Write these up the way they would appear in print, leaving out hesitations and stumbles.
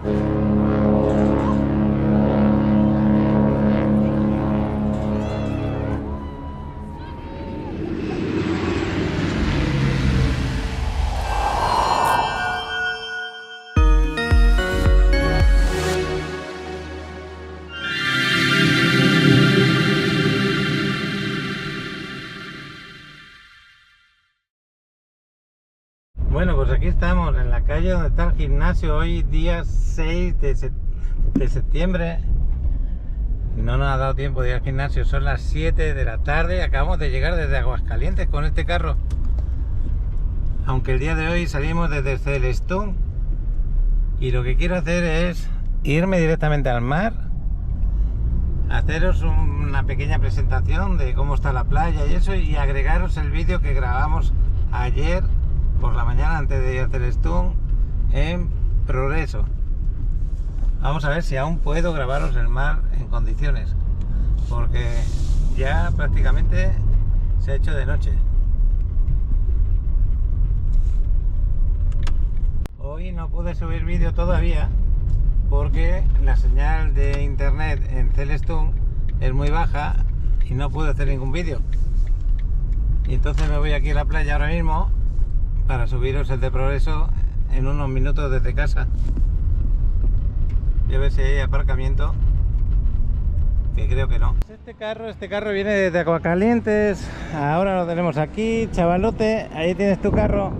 Bueno, pues aquí estamos en la calle donde está el gimnasio. Hoy día 6 de septiembre. No nos ha dado tiempo de ir al gimnasio, son las 7 de la tarde. Acabamos de llegar desde Aguascalientes con este carro. Aunque el día de hoy salimos desde Celestún. Y lo que quiero hacer es irme directamente al mar, haceros una pequeña presentación de cómo está la playa y eso, y agregaros el vídeo que grabamos ayer por la mañana antes de ir a Celestún en Progreso. Vamos a ver si aún puedo grabaros el mar en condiciones, porque ya prácticamente se ha hecho de noche. Hoy no pude subir vídeo todavía porque la señal de internet en Celestún es muy baja y no puedo hacer ningún vídeo. Y entonces me voy aquí a la playa ahora mismo para subiros el de Progreso en unos minutos desde casa. Voy a ver si hay aparcamiento, que creo que no. Este carro viene desde Aguascalientes. Ahora lo tenemos aquí, chavalote. Ahí tienes tu carro.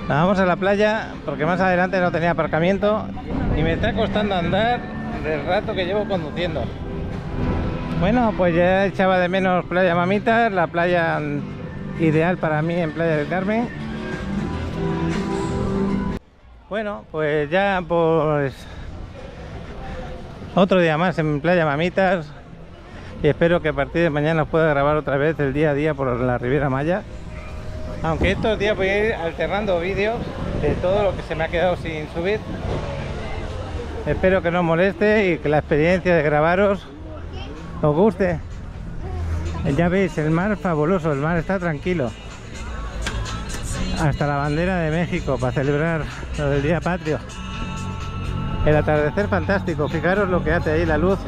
Vamos a la playa porque más adelante no tenía aparcamiento y me está costando andar del rato que llevo conduciendo. Bueno, pues ya echaba de menos Playa Mamitas, la playa ideal para mí en Playa del Carmen. Bueno, pues ya pues otro día más en Playa Mamitas, y espero que a partir de mañana os pueda grabar otra vez el día a día por la Riviera Maya. Aunque estos días voy a ir alternando vídeos de todo lo que se me ha quedado sin subir. Espero que no os moleste y que la experiencia de grabaros os guste. Ya veis, el mar fabuloso, el mar está tranquilo. Hasta la bandera de México para celebrar lo del Día Patrio. El atardecer fantástico, fijaros lo que hace ahí la luz.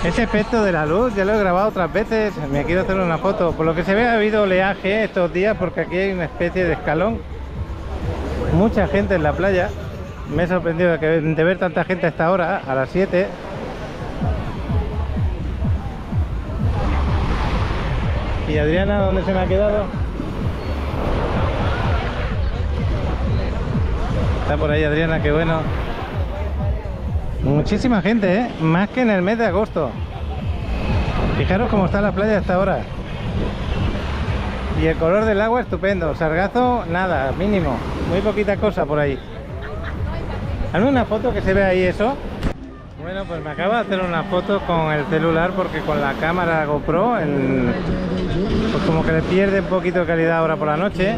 Ese efecto de la luz ya lo he grabado otras veces, me quiero hacer una foto. Por lo que se ve ha habido oleaje estos días porque aquí hay una especie de escalón. Mucha gente en la playa. Me he sorprendido de ver tanta gente a esta hora, a las 7. ¿Y Adriana dónde se me ha quedado? Está por ahí Adriana, qué bueno. Muchísima gente, más que en el mes de agosto. Fijaros cómo está la playa hasta ahora. Y el color del agua estupendo. Sargazo, nada, mínimo. Muy poquita cosa por ahí. Hazme una foto que se ve ahí eso. Bueno, pues me acabo de hacer una foto con el celular porque con la cámara GoPro pues como que le pierde un poquito de calidad ahora por la noche.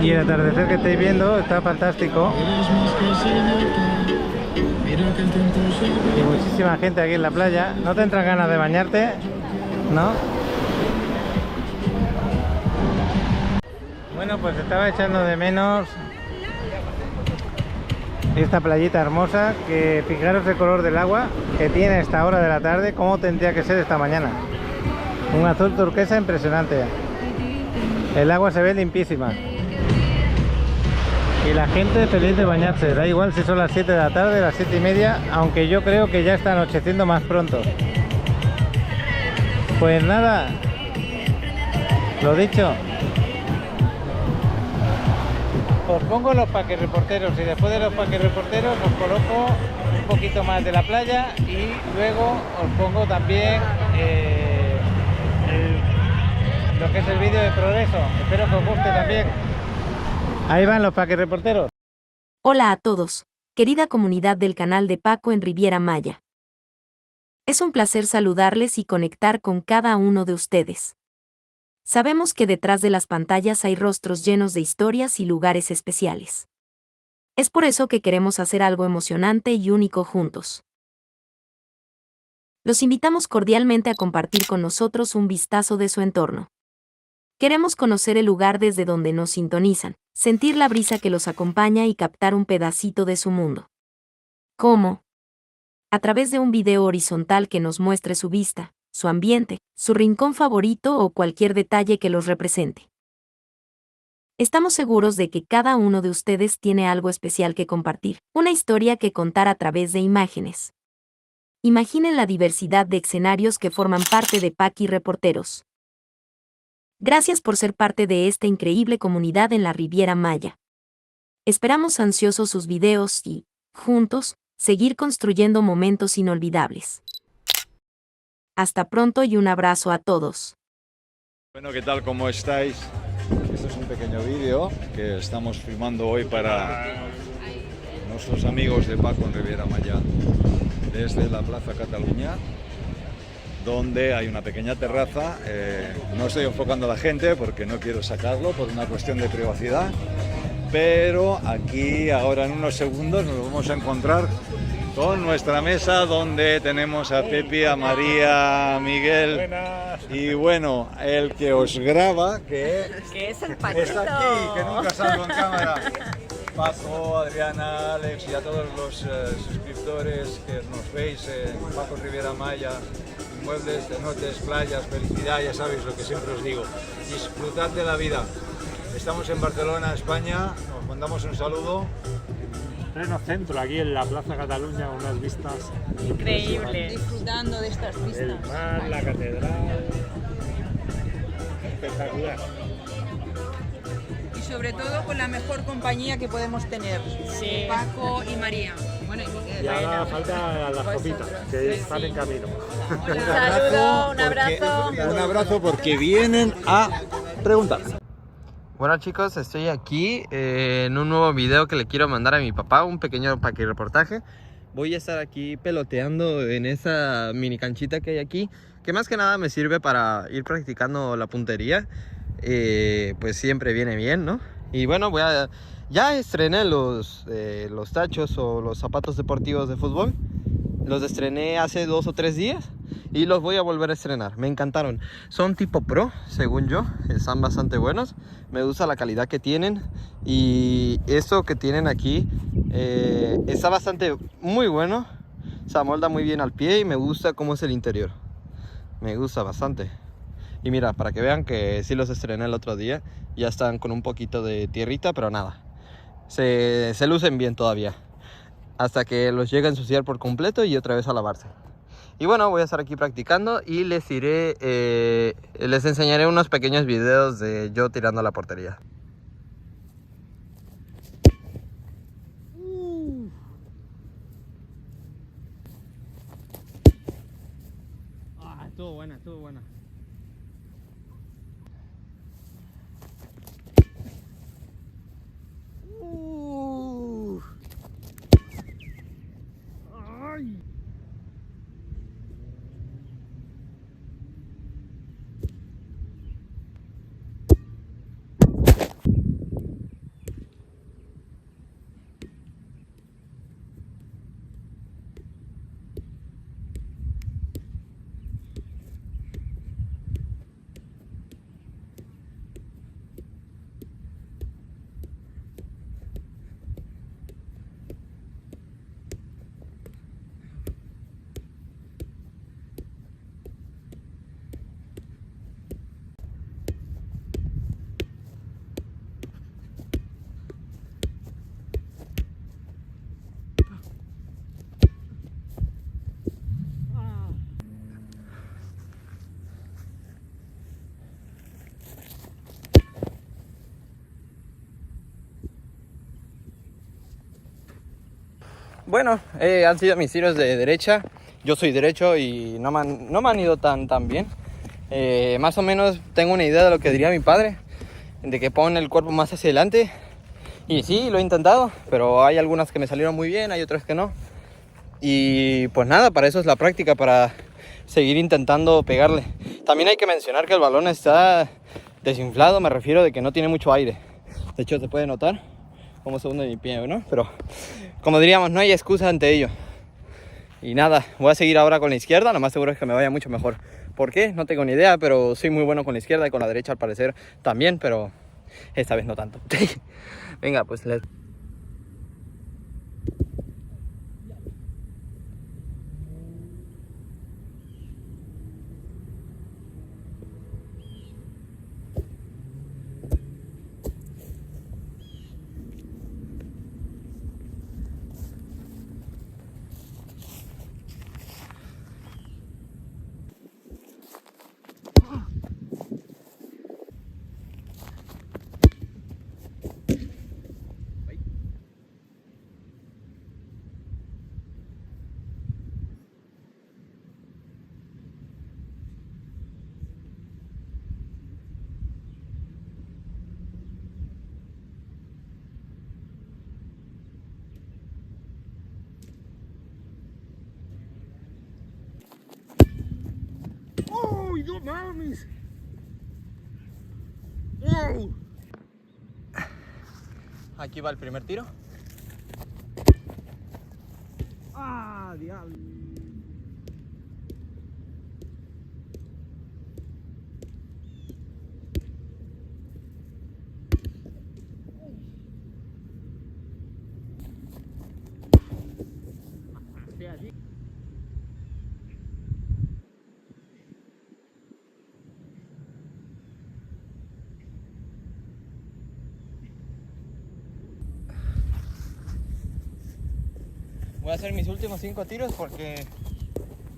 Y el atardecer que estáis viendo está fantástico. Y muchísima gente aquí en la playa. ¿No te entran ganas de bañarte? ¿No? Bueno, pues estaba echando de menos esta playita hermosa, que fijaros el color del agua que tiene a esta hora de la tarde, como tendría que ser esta mañana. Un azul turquesa impresionante. El agua se ve limpísima. Y la gente feliz de bañarse, da igual si son las 7 de la tarde, las 7 y media, aunque yo creo que ya está anocheciendo más pronto. Pues nada, lo dicho, os pongo los paquirreporteros y después de los paquirreporteros os coloco un poquito más de la playa y luego os pongo también lo que es el vídeo de Progreso. Espero que os guste también. Ahí van los paquirreporteros. Hola a todos, querida comunidad del canal de Paco en Riviera Maya. Es un placer saludarles y conectar con cada uno de ustedes. Sabemos que detrás de las pantallas hay rostros llenos de historias y lugares especiales. Es por eso que queremos hacer algo emocionante y único juntos. Los invitamos cordialmente a compartir con nosotros un vistazo de su entorno. Queremos conocer el lugar desde donde nos sintonizan, sentir la brisa que los acompaña y captar un pedacito de su mundo. ¿Cómo? A través de un video horizontal que nos muestre su vista, su ambiente, su rincón favorito o cualquier detalle que los represente. Estamos seguros de que cada uno de ustedes tiene algo especial que compartir, una historia que contar a través de imágenes. Imaginen la diversidad de escenarios que forman parte de Paqui Reporteros. Gracias por ser parte de esta increíble comunidad en la Riviera Maya. Esperamos ansiosos sus videos y, juntos, seguir construyendo momentos inolvidables. Hasta pronto y un abrazo a todos. Bueno, ¿qué tal? ¿Cómo estáis? Este es un pequeño vídeo que estamos filmando hoy para nuestros amigos de Paco en Riviera Maya, desde la Plaza Cataluña, donde hay una pequeña terraza. No estoy enfocando a la gente porque no quiero sacarlo por una cuestión de privacidad, pero aquí ahora en unos segundos nos vamos a encontrar con nuestra mesa, donde tenemos a Pepi, a María, a Miguel. Buenas. Y bueno, el que os graba, que es el Paquito. está aquí, que nunca salgo en cámara. Paco, Adriana, Alex y a todos los suscriptores que nos veis en Paco Riviera Maya, inmuebles, cenotes, playas, felicidad, ya sabéis lo que siempre os digo. Disfrutad de la vida. Estamos en Barcelona, España, os mandamos un saludo. Pleno centro, aquí en la Plaza Cataluña, unas vistas Increíble. Disfrutando de estas vistas. el mar, la catedral, espectacular. Y sobre todo con la mejor compañía que podemos tener, Sí. Paco y María. Bueno, y Miguel. Y ahora falta las copitas, que Sí, están sí. en camino. Un saludo, un abrazo. Un abrazo porque vienen a preguntar. Bueno chicos, estoy aquí en un nuevo video que le quiero mandar a mi papá, un pequeño reportaje. Voy a estar aquí peloteando en esa mini canchita que hay aquí, que más que nada me sirve para ir practicando la puntería. Pues siempre viene bien, ¿no? Y bueno, ya estrené los tachos o los zapatos deportivos de fútbol. Los estrené hace 2 o 3 días y los voy a volver a estrenar. Me encantaron. Son tipo pro, según yo. Están bastante buenos. Me gusta la calidad que tienen. Y esto que tienen aquí está muy bueno. Se amolda muy bien al pie y me gusta cómo es el interior. Me gusta bastante. Y mira, para que vean que sí los estrené el otro día. Ya están con un poquito de tierrita, pero nada. Se lucen bien todavía, hasta que los llegue a ensuciar por completo y otra vez a lavarse. Y bueno, voy a estar aquí practicando y les enseñaré unos pequeños videos de yo tirando a la portería. Estuvo buena, estuvo buena. Bueno, han sido mis tiros de derecha. Yo soy derecho y no me han ido tan bien. Más o menos tengo una idea de lo que diría mi padre, de que pone el cuerpo más hacia adelante. Y sí, lo he intentado, pero hay algunas que me salieron muy bien, hay otras que no. Y pues nada, para eso es la práctica, para seguir intentando pegarle. También hay que mencionar que el balón está desinflado, me refiero de que no tiene mucho aire. De hecho se puede notar cómo se hunde mi pie, ¿no? Pero como diríamos, no hay excusa ante ello. Y nada, voy a seguir ahora con la izquierda, lo más seguro es que me vaya mucho mejor. ¿Por qué? No tengo ni idea, pero soy muy bueno con la izquierda y con la derecha al parecer también, pero esta vez no tanto. Venga, pues ¡Uy, no mames! ¡Wow! Aquí va el primer tiro. ¡Ah, diablo! Voy a hacer mis últimos 5 tiros porque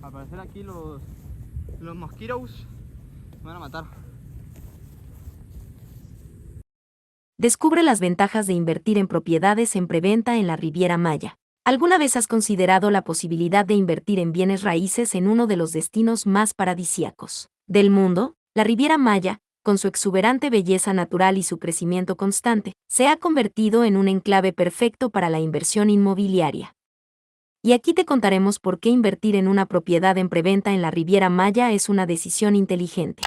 al parecer aquí los mosquitos me van a matar. Descubre las ventajas de invertir en propiedades en preventa en la Riviera Maya. ¿Alguna vez has considerado la posibilidad de invertir en bienes raíces en uno de los destinos más paradisíacos del mundo? La Riviera Maya, con su exuberante belleza natural y su crecimiento constante, se ha convertido en un enclave perfecto para la inversión inmobiliaria. Y aquí te contaremos por qué invertir en una propiedad en preventa en la Riviera Maya es una decisión inteligente.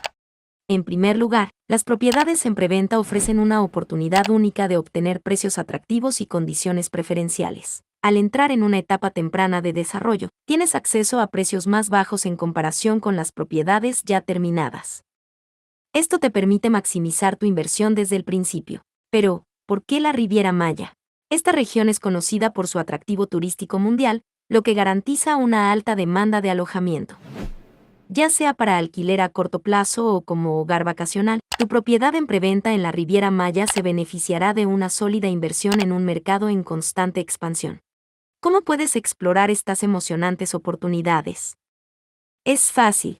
En primer lugar, las propiedades en preventa ofrecen una oportunidad única de obtener precios atractivos y condiciones preferenciales. Al entrar en una etapa temprana de desarrollo, tienes acceso a precios más bajos en comparación con las propiedades ya terminadas. Esto te permite maximizar tu inversión desde el principio. Pero, ¿por qué la Riviera Maya? Esta región es conocida por su atractivo turístico mundial, lo que garantiza una alta demanda de alojamiento. Ya sea para alquiler a corto plazo o como hogar vacacional, tu propiedad en preventa en la Riviera Maya se beneficiará de una sólida inversión en un mercado en constante expansión. ¿Cómo puedes explorar estas emocionantes oportunidades? Es fácil.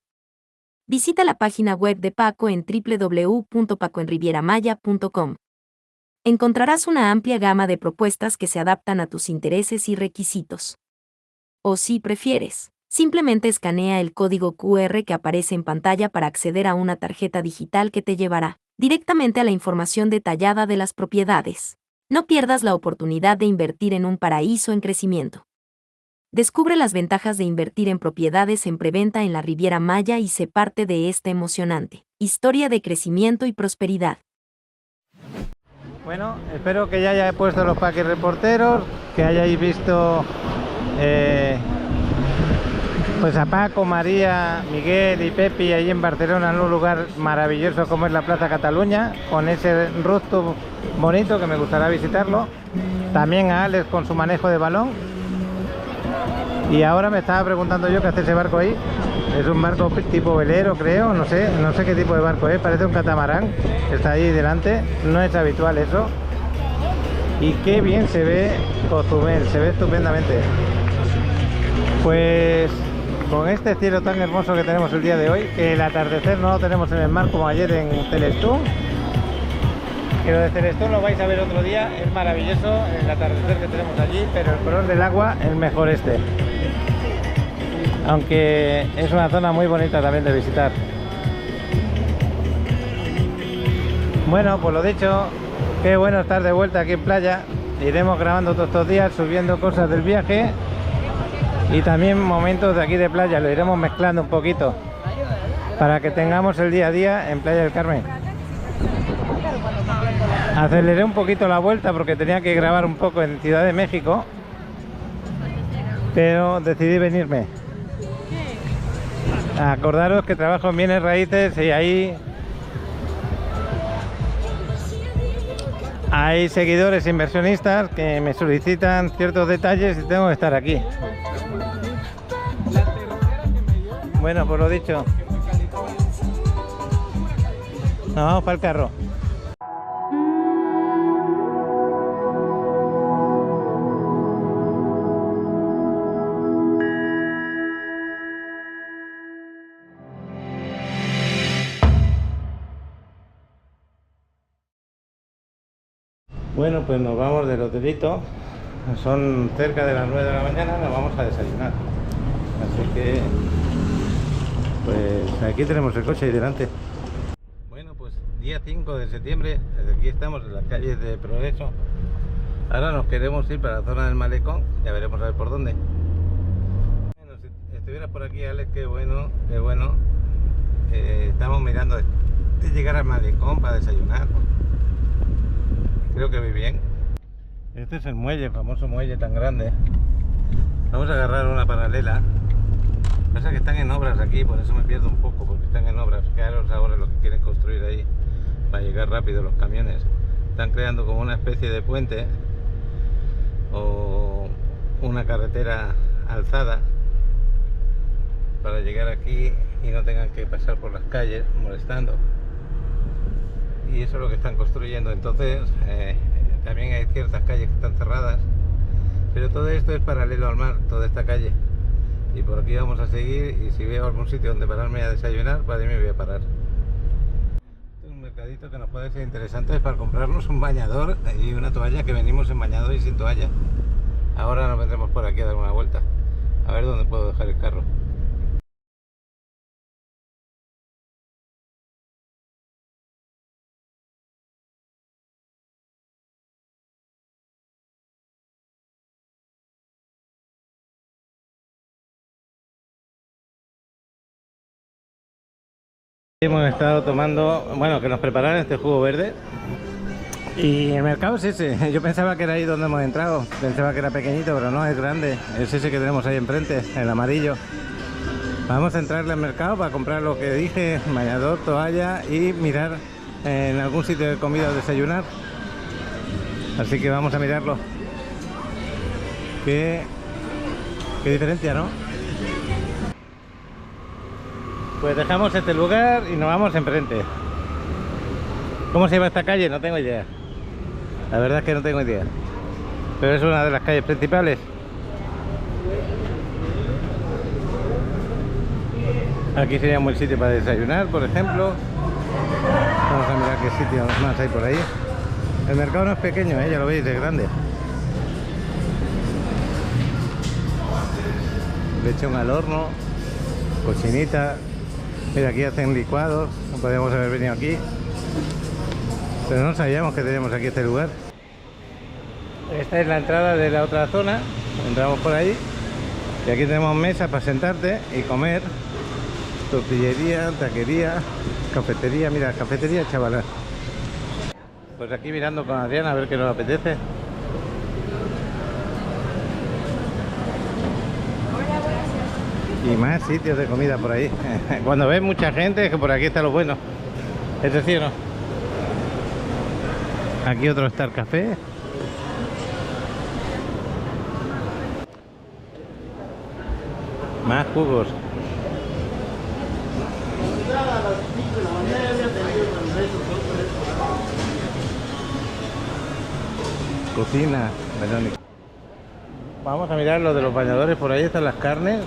Visita la página web de Paco en www.pacoenrivieramaya.com. Encontrarás una amplia gama de propuestas que se adaptan a tus intereses y requisitos. O si prefieres, simplemente escanea el código QR que aparece en pantalla para acceder a una tarjeta digital que te llevará directamente a la información detallada de las propiedades. No pierdas la oportunidad de invertir en un paraíso en crecimiento. Descubre las ventajas de invertir en propiedades en preventa en la Riviera Maya y sé parte de esta emocionante historia de crecimiento y prosperidad. Bueno, espero que ya haya puesto los paquetes reporteros, que hayáis visto pues a Paco, María, Miguel y Pepi ahí en Barcelona, en un lugar maravilloso como es la Plaza Cataluña, con ese rooftop bonito que me gustará visitarlo. También a Alex con su manejo de balón. Y ahora me estaba preguntando yo qué hace ese barco ahí. Es un barco tipo velero, creo, no sé qué tipo de barco es, parece un catamarán, está ahí delante, no es habitual eso. Y qué bien se ve Cozumel, se ve estupendamente. Pues con este cielo tan hermoso que tenemos el día de hoy, que el atardecer no lo tenemos en el mar como ayer en Celestún, que lo de Celestún lo vais a ver otro día, es maravilloso el atardecer que tenemos allí, pero el color del agua es mejor este. Aunque es una zona muy bonita también de visitar. Bueno, pues lo dicho, qué bueno estar de vuelta aquí en playa. Iremos grabando todos estos días, subiendo cosas del viaje y también momentos de aquí de playa, lo iremos mezclando un poquito para que tengamos el día a día en Playa del Carmen. Aceleré un poquito la vuelta porque tenía que grabar un poco en Ciudad de México, pero decidí venirme. Acordaros que trabajo en bienes raíces y ahí hay seguidores inversionistas que me solicitan ciertos detalles y tengo que estar aquí. Bueno, pues lo dicho. Nos vamos para el carro. Bueno, pues nos vamos del hotelito. Son cerca de las 9 de la mañana, nos vamos a desayunar. Así que, pues aquí tenemos el coche ahí delante. Bueno, pues día 5 de septiembre, desde aquí estamos en las calles de Progreso. Ahora nos queremos ir para la zona del malecón, ya veremos a ver por dónde. Bueno, si estuvieras por aquí, Alex, qué bueno, qué bueno. Estamos mirando de llegar al malecón para desayunar. Creo que muy bien. Este es el muelle, el famoso muelle tan grande. Vamos a agarrar una paralela. Pasa que están en obras aquí, por eso me pierdo un poco, porque están en obras. Fijaros ahora lo que quieren construir ahí para llegar rápido los camiones. Están creando como una especie de puente o una carretera alzada para llegar aquí y no tengan que pasar por las calles molestando. Y eso es lo que están construyendo. Entonces también hay ciertas calles que están cerradas, pero todo esto es paralelo al mar, toda esta calle, y por aquí vamos a seguir. Y si veo algún sitio donde pararme a desayunar, pues ahí me voy a parar. Este es un mercadito que nos puede ser interesante para comprarnos un bañador y una toalla, que venimos en bañador y sin toalla. Ahora nos vendremos por aquí a dar una vuelta a ver dónde puedo dejar el carro. Hemos estado tomando, bueno, que nos prepararon este jugo verde. Y el mercado es ese. Yo pensaba que era ahí donde hemos entrado. Pensaba que era pequeñito, pero no, es grande. Es ese que tenemos ahí enfrente, el amarillo. Vamos a entrarle al mercado para comprar lo que dije: bañador, toalla, y mirar en algún sitio de comida o desayunar. Así que vamos a mirarlo. Qué diferencia, ¿no? Pues dejamos este lugar y nos vamos enfrente. ¿Cómo se llama esta calle? No tengo idea. La verdad es que no tengo idea. Pero es una de las calles principales. Aquí sería un buen sitio para desayunar, por ejemplo. Vamos a mirar qué sitio más hay por ahí. El mercado no es pequeño, ya lo veis, es grande. Lechón al horno, cochinita. Mira, aquí hacen licuados. No podríamos haber venido aquí, pero no sabíamos que teníamos aquí este lugar. Esta es la entrada de la otra zona. Entramos por ahí y aquí tenemos mesas para sentarte y comer. Tortillería, taquería, cafetería. Mira, cafetería Chavalán. Pues aquí mirando con Adriana a ver qué nos apetece. Y más sitios de comida por ahí. Cuando ves mucha gente es que por aquí está lo bueno. ¿Es decir, no? Aquí otro Star Café. Más jugos. Cocina, Verónica. Vamos a mirar lo de los bañadores. Por ahí están las carnes.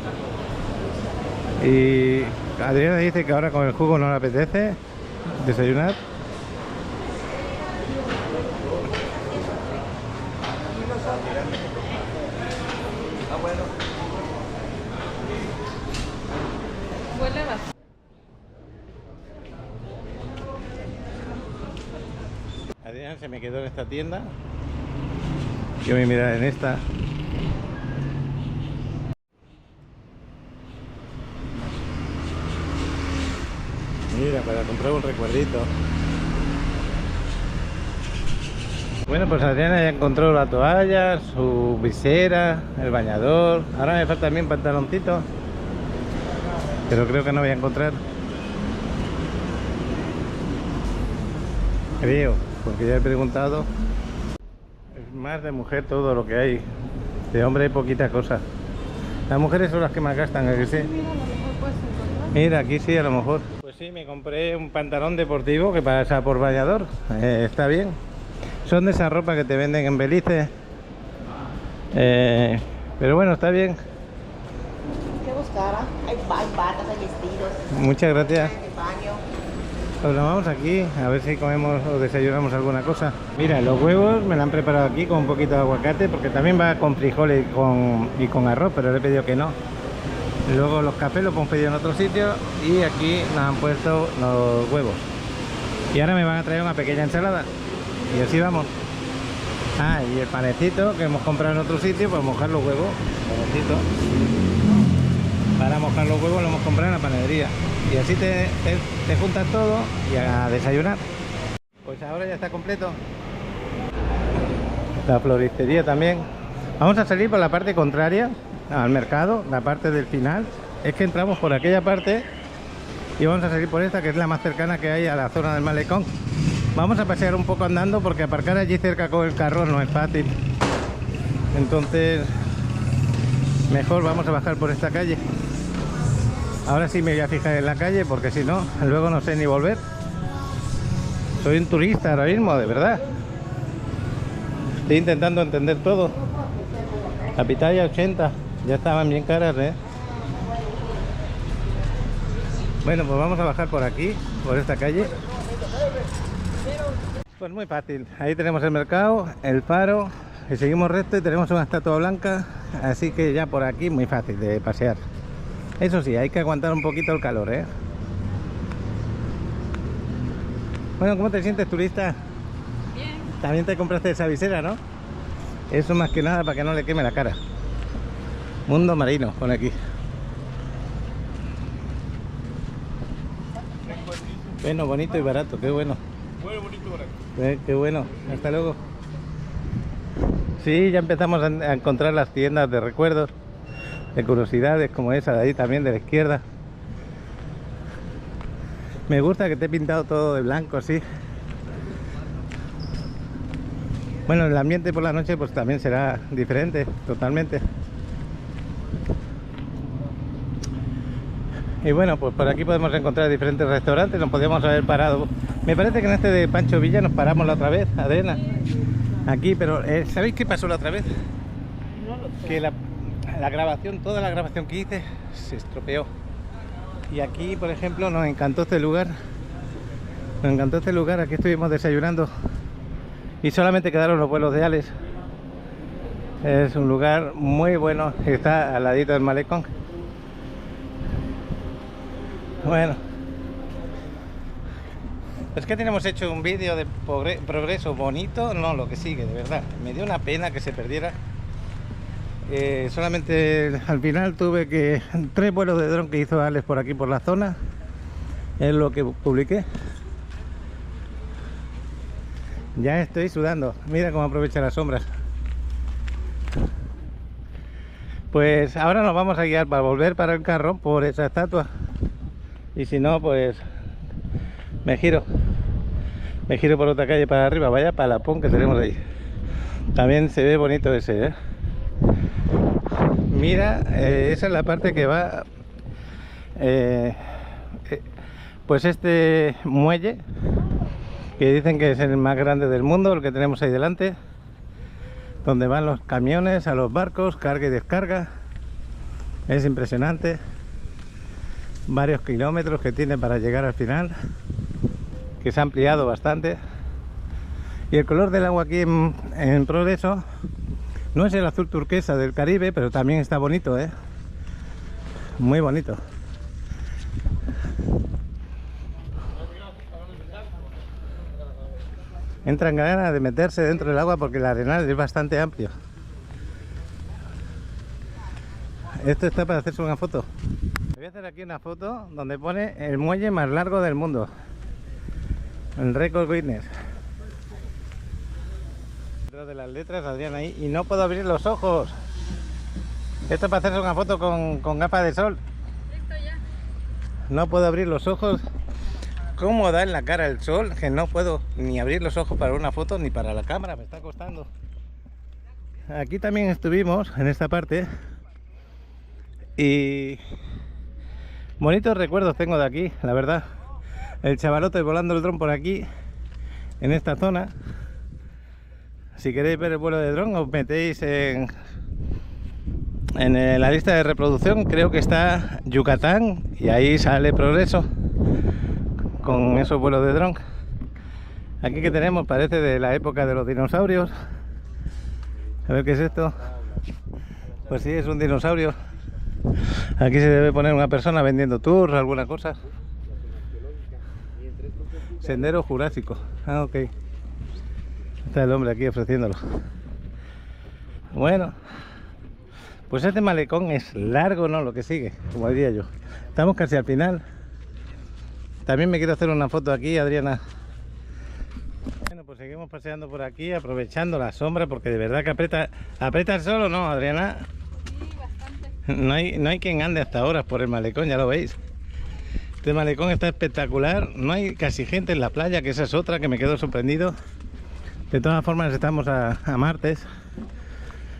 Y Adriana dice que ahora con el jugo no le apetece desayunar. Adriana se me quedó en esta tienda. Yo voy a mirar en esta. Mira, para comprar un recuerdito. Bueno, pues Adriana ya encontró la toalla, su visera, el bañador. Ahora me falta también pantaloncito. pero creo que no voy a encontrar. Creo, porque ya he preguntado. Es más de mujer todo lo que hay. De hombre hay poquita cosa. Las mujeres son las que más gastan, ¿a que sí? Mira, aquí sí, a lo mejor. Pues sí, me compré un pantalón deportivo que pasa por bañador. Está bien. Son de esa ropa que te venden en Belice. Pero bueno, está bien. ¿Qué buscará? Hay batas, hay vestidos. Muchas gracias. De baño. Pues nos vamos aquí, a ver si comemos o desayunamos alguna cosa. Mira, los huevos me lo han preparado aquí con un poquito de aguacate, porque también va con frijoles y con arroz, pero le he pedido que no. Luego los cafés los hemos pedido en otro sitio y aquí nos han puesto los huevos. Y ahora me van a traer una pequeña ensalada. Y así vamos. Ah, y el panecito que hemos comprado en otro sitio para mojar los huevos. Panecito. Para mojar los huevos lo hemos comprado en la panadería. Y así te juntas todo y a desayunar. Pues ahora ya está completo. La floristería también. Vamos a salir por la parte contraria al mercado, la parte del final. Es que entramos por aquella parte y vamos a salir por esta, que es la más cercana que hay a la zona del malecón. Vamos a pasear un poco andando porque aparcar allí cerca con el carro no es fácil. Entonces mejor vamos a bajar por esta calle. Ahora sí me voy a fijar en la calle porque si no, luego no sé ni volver. Soy un turista ahora mismo, de verdad. Estoy intentando entender todo. La pitaya 80, ya estaban bien caras, ¿eh? Bueno, pues vamos a bajar por aquí, por esta calle. Pues muy fácil. Ahí tenemos el mercado, el faro, y seguimos recto y tenemos una estatua blanca. Así que ya por aquí muy fácil de pasear. Eso sí, hay que aguantar un poquito el calor, ¿eh? Bueno, ¿cómo te sientes, turista? Bien. También te compraste esa visera, ¿no? Eso más que nada para que no le queme la cara. Mundo marino, pone aquí. Bueno, bonito y barato, qué bueno. Muy bonito y barato. Qué bueno, hasta luego. Sí, ya empezamos a encontrar las tiendas de recuerdos, de curiosidades, como esa de ahí también, de la izquierda. Me gusta que te he pintado todo de blanco, así. Bueno, el ambiente por la noche pues también será diferente, totalmente. Y bueno, pues por aquí podemos encontrar diferentes restaurantes. Nos podríamos haber parado. Me parece que en este de Pancho Villa nos paramos la otra vez, Adriana. Aquí, pero ¿sabéis qué pasó la otra vez? Que la grabación, toda la grabación que hice se estropeó. Y aquí, por ejemplo, nos encantó este lugar. Nos encantó este lugar, aquí estuvimos desayunando. Y solamente quedaron los vuelos de Alex. Es un lugar muy bueno, está al ladito del malecón. Bueno, es que tenemos hecho un vídeo de progreso bonito, no lo que sigue, de verdad. Me dio una pena que se perdiera. Solamente al final tuve que 3 vuelos de dron que hizo Alex por aquí por la zona. Es lo que publiqué. Ya estoy sudando, mira cómo aprovecha las sombras. Pues ahora nos vamos a guiar para volver para el carro por esa estatua. Y si no, pues me giro por otra calle para arriba. Vaya palapón que tenemos ahí. También se ve bonito ese, ¿eh? Mira, esa es la parte que va pues este muelle, que dicen que es el más grande del mundo, el que tenemos ahí delante, donde van los camiones a los barcos, carga y descarga. Es impresionante. Varios kilómetros que tiene para llegar al final, que se ha ampliado bastante. Y el color del agua aquí en Progreso no es el azul turquesa del Caribe, pero también está bonito, ¿eh? Muy bonito. Entran ganas de meterse dentro del agua porque el arenal es bastante amplio. Esto está para hacerse una foto. Voy a hacer aquí una foto donde pone el muelle más largo del mundo, el récord Guinness. Detrás de las letras saldrían ahí y no puedo abrir los ojos. Esto es para hacerse una foto con gafas de sol. Listo ya. no puedo abrir los ojos. Cómo da en la cara el sol, que no puedo ni abrir los ojos para una foto ni para la cámara, me está costando. Aquí también estuvimos, en esta parte, y bonitos recuerdos tengo de aquí, la verdad. El chavalote volando el dron por aquí, en esta zona. Si queréis ver el vuelo de dron, os metéis en la lista de reproducción, creo que está Yucatán, y ahí sale Progreso con esos vuelos de dron. Aquí que tenemos, parece de la época de los dinosaurios. A ver qué es esto. Pues sí, es un dinosaurio. Aquí se debe poner una persona vendiendo tours, alguna cosa. Sendero Jurásico. Ah, ok. Está el hombre aquí ofreciéndolo. Bueno, pues este malecón es largo, ¿no? Lo que sigue, como diría yo. Estamos casi al final. También me quiero hacer una foto aquí, Adriana. Bueno, pues seguimos paseando por aquí, aprovechando la sombra, porque de verdad que aprieta el sol, ¿o no, Adriana? Sí, bastante. No hay quien ande hasta ahora por el malecón, ya lo veis. Este malecón está espectacular. No hay casi gente en la playa, que esa es otra que me quedo sorprendido. De todas formas, estamos a martes.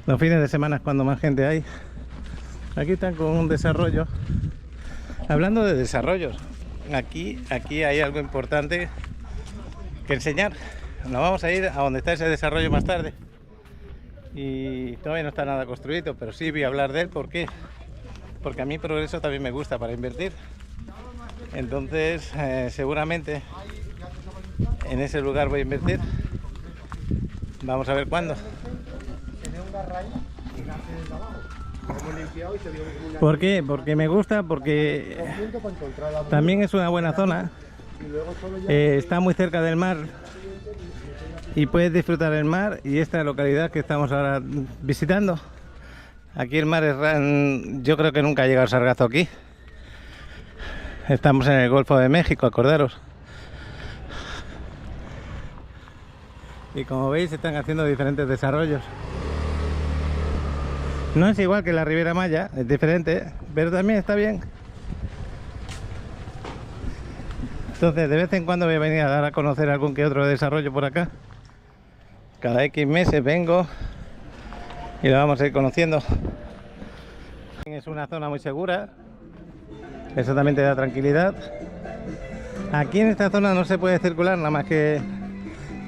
Los fines de semana es cuando más gente hay. Aquí están con un desarrollo. Hablando de desarrollos, aquí hay algo importante que enseñar. Nos vamos a ir a donde está ese desarrollo más tarde. Y todavía no está nada construido, pero sí voy a hablar de él. ¿Por qué? Porque a mí Progreso también me gusta para invertir. Entonces, seguramente en ese lugar voy a invertir. Vamos a ver cuándo. ¿Por qué? Porque me gusta, porque también es una buena zona. Está muy cerca del mar y puedes disfrutar del mar. Y esta localidad que estamos ahora visitando, aquí el mar es, yo creo que nunca ha llegado sargazo aquí. Estamos en el Golfo de México, acordaros. Y como veis, están haciendo diferentes desarrollos. No es igual que la Riviera Maya, es diferente, pero también está bien. Entonces, de vez en cuando voy a venir a dar a conocer algún que otro desarrollo por acá. Cada X meses vengo y lo vamos a ir conociendo. Es una zona muy segura. Eso también te da tranquilidad. Aquí en esta zona no se puede circular, nada más que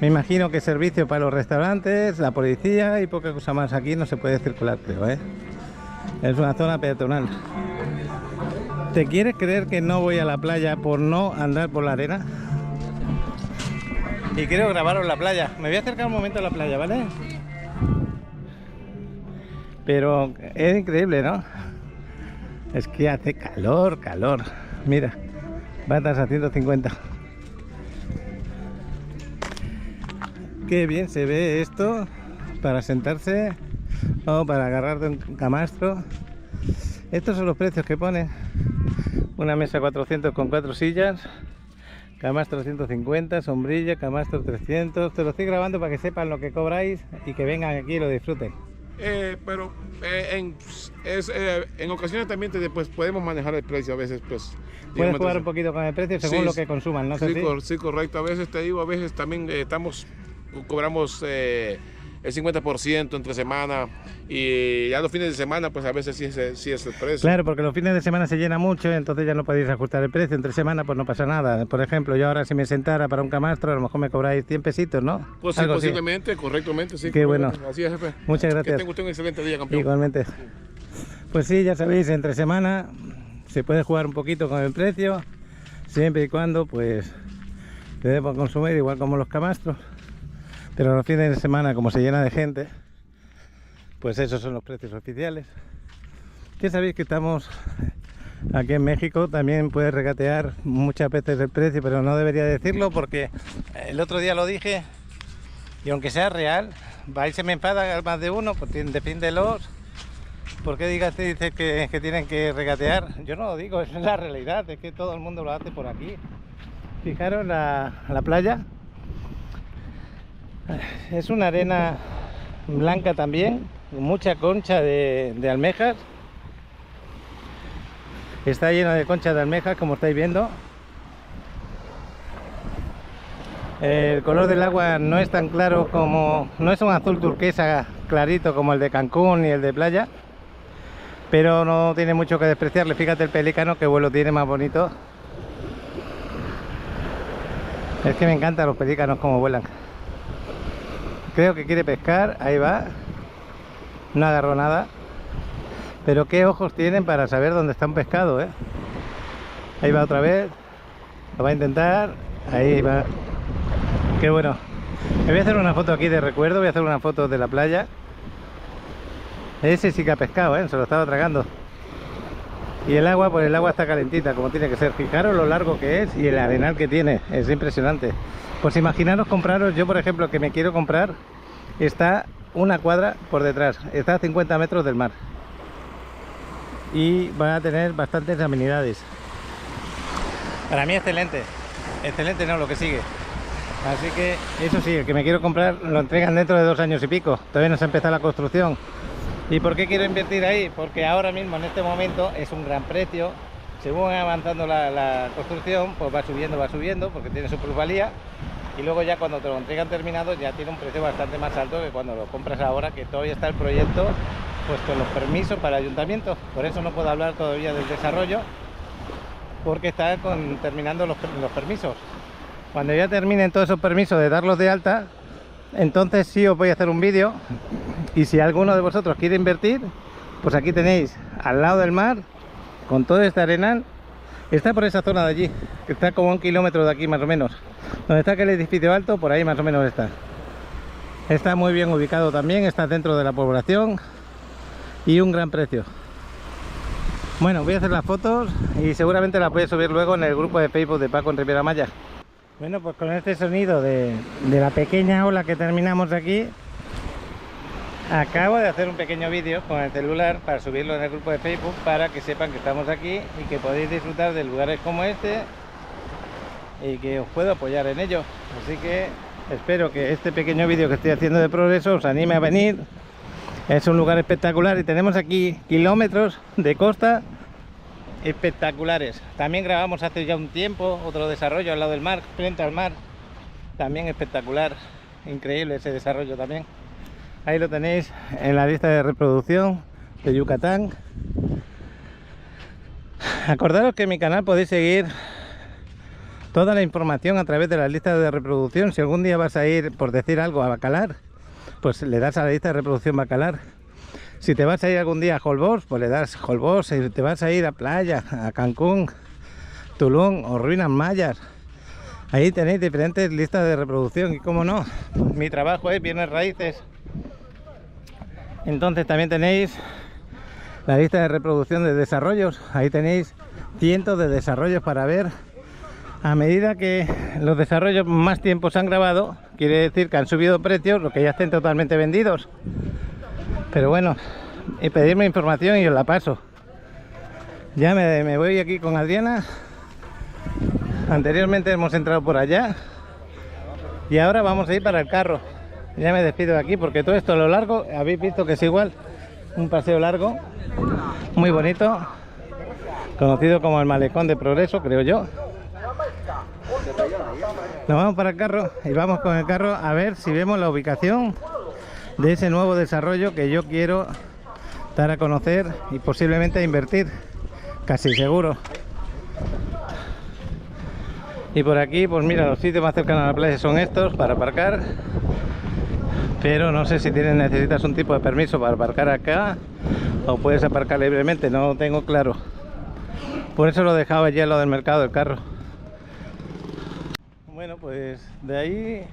me imagino que servicio para los restaurantes, la policía y poca cosa más. Aquí no se puede circular, creo, ¿eh? Es una zona peatonal. ¿Te quieres creer que no voy a la playa por no andar por la arena? Y quiero grabaros la playa. Me voy a acercar un momento a la playa, ¿vale? Pero es increíble, ¿no? Es que hace calor. Mira, batas a 150. Qué bien se ve esto para sentarse o para agarrar de un camastro. Estos son los precios que pone. Una mesa 400 con 4 sillas, camastro 150, sombrilla, camastro 300. Te lo estoy grabando para que sepan lo que cobráis y que vengan aquí y lo disfruten. Pero en ocasiones también pues, podemos manejar el precio a veces. Pues, puedes jugar un poquito con el precio según lo que consuman, ¿no? Sí, correcto. A veces te digo, a veces también cobramos el 50% entre semana, y ya los fines de semana pues a veces sí es el precio. Claro, porque los fines de semana se llena mucho, entonces ya no podéis ajustar el precio. Entre semana pues no pasa nada. Por ejemplo, yo ahora si me sentara para un camastro, a lo mejor me cobráis 100 pesitos, ¿no? Pues sí, posiblemente, correctamente, sí. Qué bueno. Así es, jefe. Muchas gracias. Que tenga usted un excelente día, campeón. Igualmente. Pues sí, ya sabéis, entre semana se puede jugar un poquito con el precio, siempre y cuando pues debemos consumir igual como los camastros. Pero los fines de semana, como se llena de gente, pues esos son los precios oficiales. Ya sabéis que estamos aquí en México, también puedes regatear muchas veces el precio, pero no debería decirlo porque el otro día lo dije, y aunque sea real, va y se me enfada más de uno, pues defiéndelos. ¿Por qué dice que tienen que regatear? Yo no lo digo, es la realidad, es que todo el mundo lo hace por aquí. Fijaros la playa. Es una arena blanca también, mucha concha de almejas. Está lleno de conchas de almejas, como estáis viendo. El color del agua no es tan claro como... no es un azul turquesa clarito como el de Cancún y el de playa, pero no tiene mucho que despreciarle. Fíjate el pelícano, que vuelo tiene más bonito. Es que me encantan los pelícanos como vuelan. Creo que quiere pescar, ahí va. No agarró nada. Pero qué ojos tienen para saber dónde está un pescado, ¿eh? Ahí va otra vez. Lo va a intentar. Ahí va. Qué bueno. Me voy a hacer una foto aquí de recuerdo. Voy a hacer una foto de la playa. Ese sí que ha pescado, ¿eh? Se lo estaba tragando. Y el agua, pues el agua está calentita, como tiene que ser. Fijaros lo largo que es y el arenal que tiene. Es impresionante. Pues imaginaros compraros, yo por ejemplo que me quiero comprar, está una cuadra por detrás. Está a 50 metros del mar. Y va a tener bastantes amenidades. Para mí excelente. Excelente, no, lo que sigue. Así que eso sí, el que me quiero comprar lo entregan dentro de 2 años y pico. Todavía no se ha empezado la construcción. ¿Y por qué quiero invertir ahí? Porque ahora mismo, en este momento, es un gran precio. Según va avanzando la construcción, pues va subiendo, porque tiene su plusvalía. Y luego ya cuando te lo entregan terminado, ya tiene un precio bastante más alto que cuando lo compras ahora, que todavía está el proyecto, pues con los permisos para el ayuntamiento. Por eso no puedo hablar todavía del desarrollo, porque está terminando los permisos. Cuando ya terminen todos esos permisos de darlos de alta, entonces sí os voy a hacer un vídeo. Y si alguno de vosotros quiere invertir, pues aquí tenéis, al lado del mar, con todo este arenal. Está por esa zona de allí, que está como a 1 kilómetro de aquí más o menos. Donde está aquel edificio alto, por ahí más o menos está. Está muy bien ubicado también, está dentro de la población y un gran precio. Bueno, voy a hacer las fotos y seguramente las voy a subir luego en el grupo de Facebook de Paco en Riviera Maya. Bueno, pues con este sonido de la pequeña ola que terminamos aquí, acabo de hacer un pequeño vídeo con el celular para subirlo en el grupo de Facebook, para que sepan que estamos aquí y que podéis disfrutar de lugares como este y que os puedo apoyar en ello. Así que espero que este pequeño vídeo que estoy haciendo de progreso os anime a venir. Es un lugar espectacular y tenemos aquí kilómetros de costa espectaculares. También grabamos hace ya un tiempo otro desarrollo al lado del mar, frente al mar, también espectacular, increíble ese desarrollo también. Ahí lo tenéis en la lista de reproducción de Yucatán. Acordaros que en mi canal podéis seguir toda la información a través de las listas de reproducción. Si algún día vas a ir, por decir algo, a Bacalar, pues le das a la lista de reproducción Bacalar. Si te vas a ir algún día a Holbox, pues le das Holbox. Si te vas a ir a playa, a Cancún, Tulum o Ruinas Mayas, ahí tenéis diferentes listas de reproducción. Y como no, mi trabajo es bienes raíces. Entonces también tenéis la lista de reproducción de desarrollos. Ahí tenéis cientos de desarrollos para ver. A medida que los desarrollos más tiempo se han grabado, quiere decir que han subido precios, lo que ya estén totalmente vendidos. Pero bueno, y pedirme información y os la paso. Ya me voy aquí con Adriana. Anteriormente hemos entrado por allá y ahora vamos a ir para el carro. Ya me despido de aquí porque todo esto a lo largo, habéis visto que es igual, un paseo largo, muy bonito, conocido como el Malecón de Progreso, creo yo. Nos vamos para el carro y vamos con el carro a ver si vemos la ubicación de ese nuevo desarrollo que yo quiero dar a conocer y posiblemente a invertir, casi seguro. Y por aquí, pues mira, los sitios más cercanos a la playa son estos para aparcar, pero no sé si necesitas un tipo de permiso para aparcar acá o puedes aparcar libremente, no lo tengo claro. Por eso lo dejaba allí a lo del mercado del carro. Bueno, pues de ahí,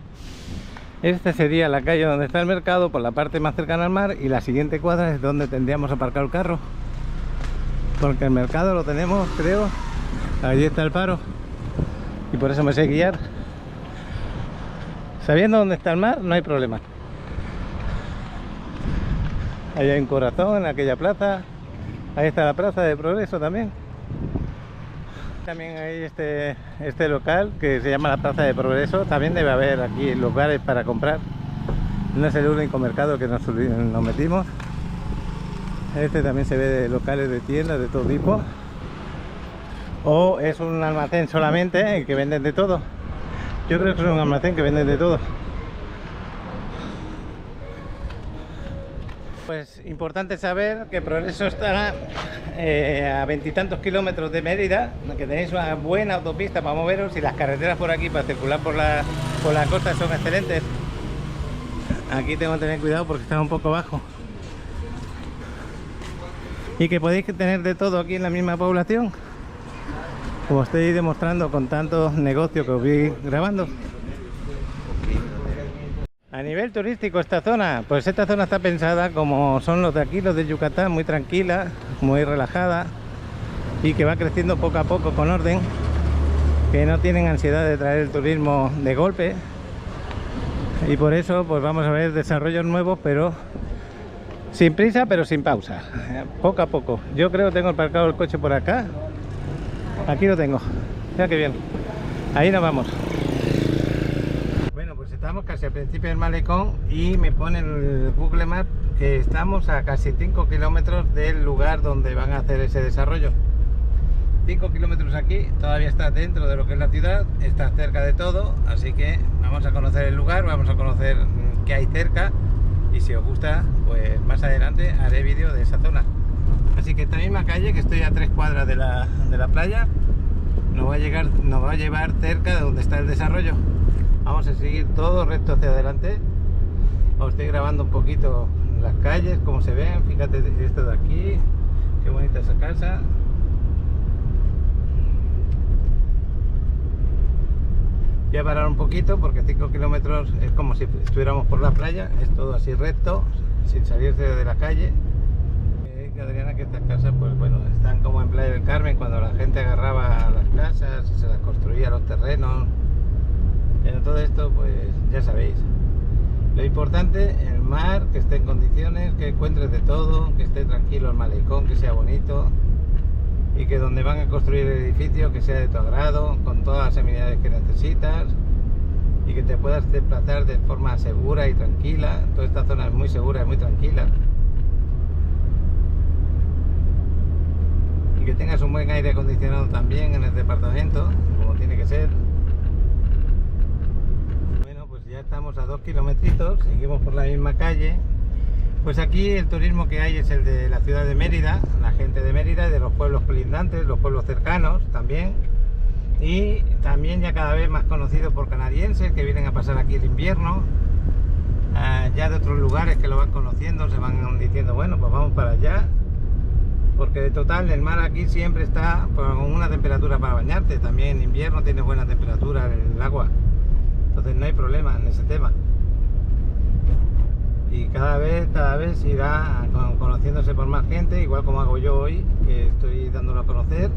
esta sería la calle donde está el mercado, por la parte más cercana al mar, y la siguiente cuadra es donde tendríamos aparcado el carro, porque el mercado lo tenemos, creo, allí está el faro, y por eso me sé guiar. Sabiendo dónde está el mar, no hay problema. Ahí hay un corazón en aquella plaza, ahí está la plaza de Progreso también. También hay este local que se llama la Plaza de Progreso. También debe haber aquí lugares para comprar. No es el único mercado que nos metimos. Este también se ve de locales de tiendas de todo tipo. o es un almacén solamente que venden de todo. Yo creo que es un almacén que venden de todo. Pues importante saber que Progreso está a 20 y tantos kilómetros de Mérida, que tenéis una buena autopista para moveros y las carreteras por aquí para circular por la costa son excelentes. Aquí tengo que tener cuidado porque está un poco bajo. Y que podéis tener de todo aquí en la misma población, como estoy demostrando con tantos negocios que os vi grabando. A nivel turístico esta zona, pues esta zona está pensada como son los de aquí, los de Yucatán, muy tranquila, muy relajada y que va creciendo poco a poco con orden, que no tienen ansiedad de traer el turismo de golpe, y por eso pues vamos a ver desarrollos nuevos, pero sin prisa pero sin pausa, poco a poco. Yo creo que tengo aparcado el coche por acá, aquí lo tengo, ya que bien, ahí nos vamos. Estamos casi al principio del malecón y me pone el Google Maps que estamos a casi 5 kilómetros del lugar donde van a hacer ese desarrollo. 5 kilómetros aquí, todavía está dentro de lo que es la ciudad, está cerca de todo, así que vamos a conocer el lugar, vamos a conocer qué hay cerca y si os gusta, pues más adelante haré vídeo de esa zona. Así que esta misma calle, que estoy a 3 cuadras de la playa, nos va a llevar cerca de donde está el desarrollo. Vamos a seguir todo recto hacia adelante. Os estoy grabando un poquito las calles, como se ven. Fíjate esto de aquí, qué bonita esa casa. Voy a parar un poquito porque 5 kilómetros es como si estuviéramos por la playa. Es todo así recto, sin salirse de la calle. Adriana, que estas casas, pues bueno, están como en Playa del Carmen, cuando la gente agarraba las casas y se las construía, los terrenos. Pero todo esto, pues ya sabéis. Lo importante, el mar, que esté en condiciones, que encuentres de todo, que esté tranquilo el malecón, que sea bonito y que donde van a construir el edificio que sea de tu agrado, con todas las amenidades que necesitas y que te puedas desplazar de forma segura y tranquila. Toda esta zona es muy segura y muy tranquila. Y que tengas un buen aire acondicionado también en el departamento, como tiene que ser. Ya estamos a 2 kilometritos, seguimos por la misma calle. Pues aquí el turismo que hay es el de la ciudad de Mérida, la gente de Mérida y de los pueblos colindantes, los pueblos cercanos también. Y también ya cada vez más conocido por canadienses que vienen a pasar aquí el invierno. Ya de otros lugares que lo van conociendo, se van diciendo, bueno, pues vamos para allá. Porque de total el mar aquí siempre está con una temperatura para bañarte. También en invierno tiene buena temperatura el agua. Entonces no hay problema en ese tema. Y cada vez irá conociéndose por más gente, igual como hago yo hoy, que estoy dándolo a conocer.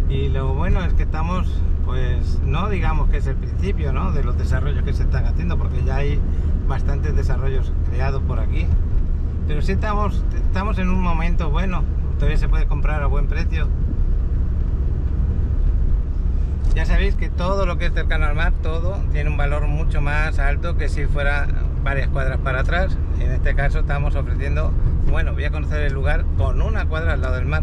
Y lo bueno es que estamos, pues no digamos que es el principio, ¿no?, de los desarrollos que se están haciendo, porque ya hay bastantes desarrollos creados por aquí. Pero sí estamos en un momento bueno, todavía se puede comprar a buen precio. Ya sabéis que todo lo que es cercano al mar, todo tiene un valor mucho más alto que si fuera varias cuadras para atrás. En este caso estamos ofreciendo, bueno, voy a conocer el lugar con una cuadra al lado del mar.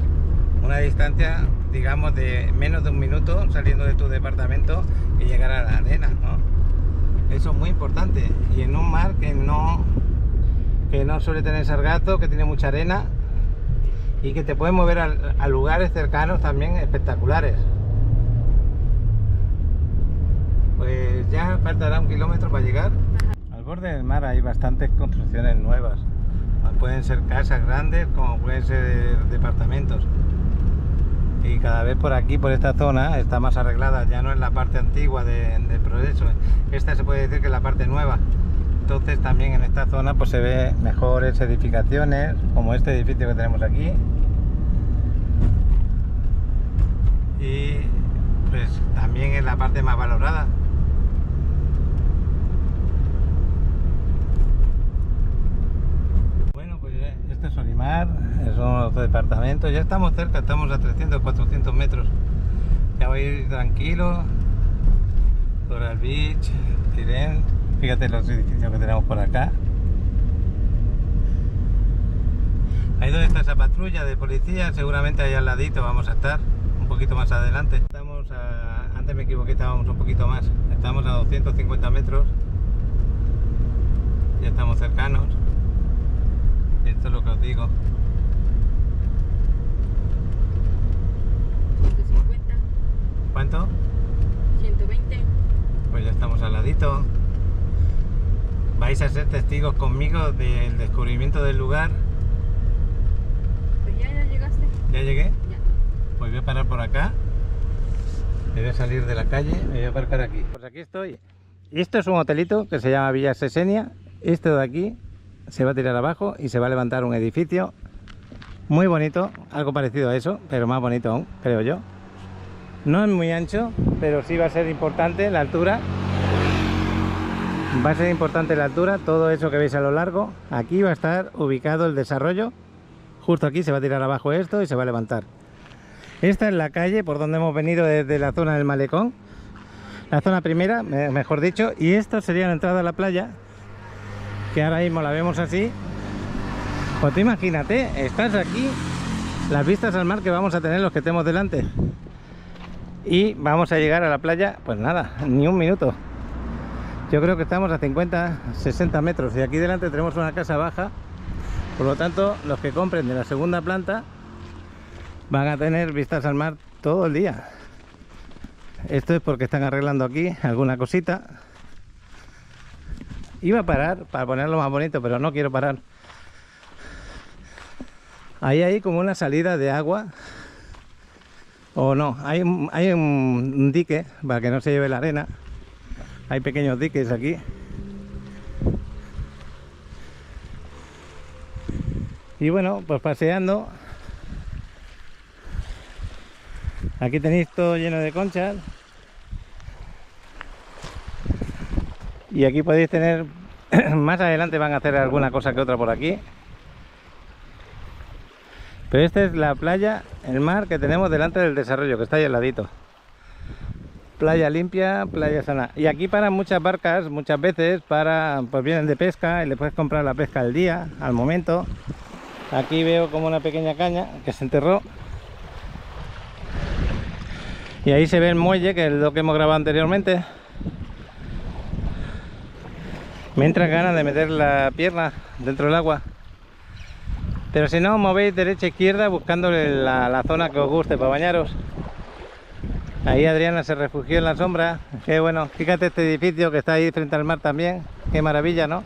Una distancia, digamos, de menos de un minuto saliendo de tu departamento y llegar a la arena, ¿no? Eso es muy importante. Y en un mar que no suele tener sargazo, que tiene mucha arena y que te puede mover a lugares cercanos también espectaculares. Pues ya faltará 1 kilómetro para llegar. Al borde del mar hay bastantes construcciones nuevas. Pueden ser casas grandes como pueden ser departamentos. Y cada vez por aquí, por esta zona, está más arreglada. Ya no es la parte antigua del Progreso. Esta se puede decir que es la parte nueva. Entonces también en esta zona pues se ve mejores edificaciones, como este edificio que tenemos aquí. Y pues también es la parte más valorada. Este es Olimar, son los departamentos, ya estamos cerca, estamos a 300, 400 metros. Ya voy a ir tranquilo. Coral Beach, Tirén, fíjate los edificios que tenemos por acá. Ahí donde está esa patrulla de policía, seguramente ahí al ladito vamos a estar, un poquito más adelante. Estamos antes me equivoqué, estábamos un poquito más, estamos a 250 metros, ya estamos cercanos, esto es lo que os digo. 150, ¿Cuánto? 120. Pues ya estamos al ladito. Vais a ser testigos conmigo del descubrimiento del lugar. Pues ya llegaste. ¿Ya llegué? Ya. Pues voy a parar por acá. Me voy a salir de la calle, me voy a aparcar aquí. Pues aquí estoy. Esto es un hotelito que se llama Villa Sesenia. Esto de aquí se va a tirar abajo y se va a levantar un edificio muy bonito, algo parecido a eso, pero más bonito aún, creo yo. No es muy ancho, pero sí va a ser importante la altura. Va a ser importante la altura, todo eso que veis a lo largo. Aquí va a estar ubicado el desarrollo. Justo aquí se va a tirar abajo esto y se va a levantar. Esta es la calle por donde hemos venido desde la zona del malecón. La zona primera, mejor dicho. Y esto sería la entrada a la playa, que ahora mismo la vemos así. Pues tú imagínate, estás aquí, las vistas al mar que vamos a tener los que tenemos delante. Y vamos a llegar a la playa, pues nada, ni un minuto. Yo creo que estamos a 50, 60 metros. Y aquí delante tenemos una casa baja. Por lo tanto, los que compren de la segunda planta van a tener vistas al mar todo el día. Esto es porque están arreglando aquí alguna cosita. Iba a parar para ponerlo más bonito, pero no quiero parar. Ahí hay como una salida de agua. O no, hay un dique para que no se lleve la arena. Hay pequeños diques aquí. Y bueno, pues paseando. Aquí tenéis todo lleno de conchas. Y aquí podéis tener, más adelante van a hacer alguna cosa que otra por aquí. Pero esta es la playa, el mar que tenemos delante del desarrollo, que está ahí al ladito. Playa limpia, playa sana. Y aquí paran muchas barcas, muchas veces, pues vienen de pesca y le puedes comprar la pesca al día, al momento. Aquí veo como una pequeña caña que se enterró. Y ahí se ve el muelle, que es lo que hemos grabado anteriormente. Me entran ganas de meter la pierna dentro del agua. Pero si no, movéis derecha e izquierda buscando la zona que os guste para bañaros. Ahí Adriana se refugió en la sombra. Qué bueno, fíjate este edificio que está ahí frente al mar también. Qué maravilla, ¿no?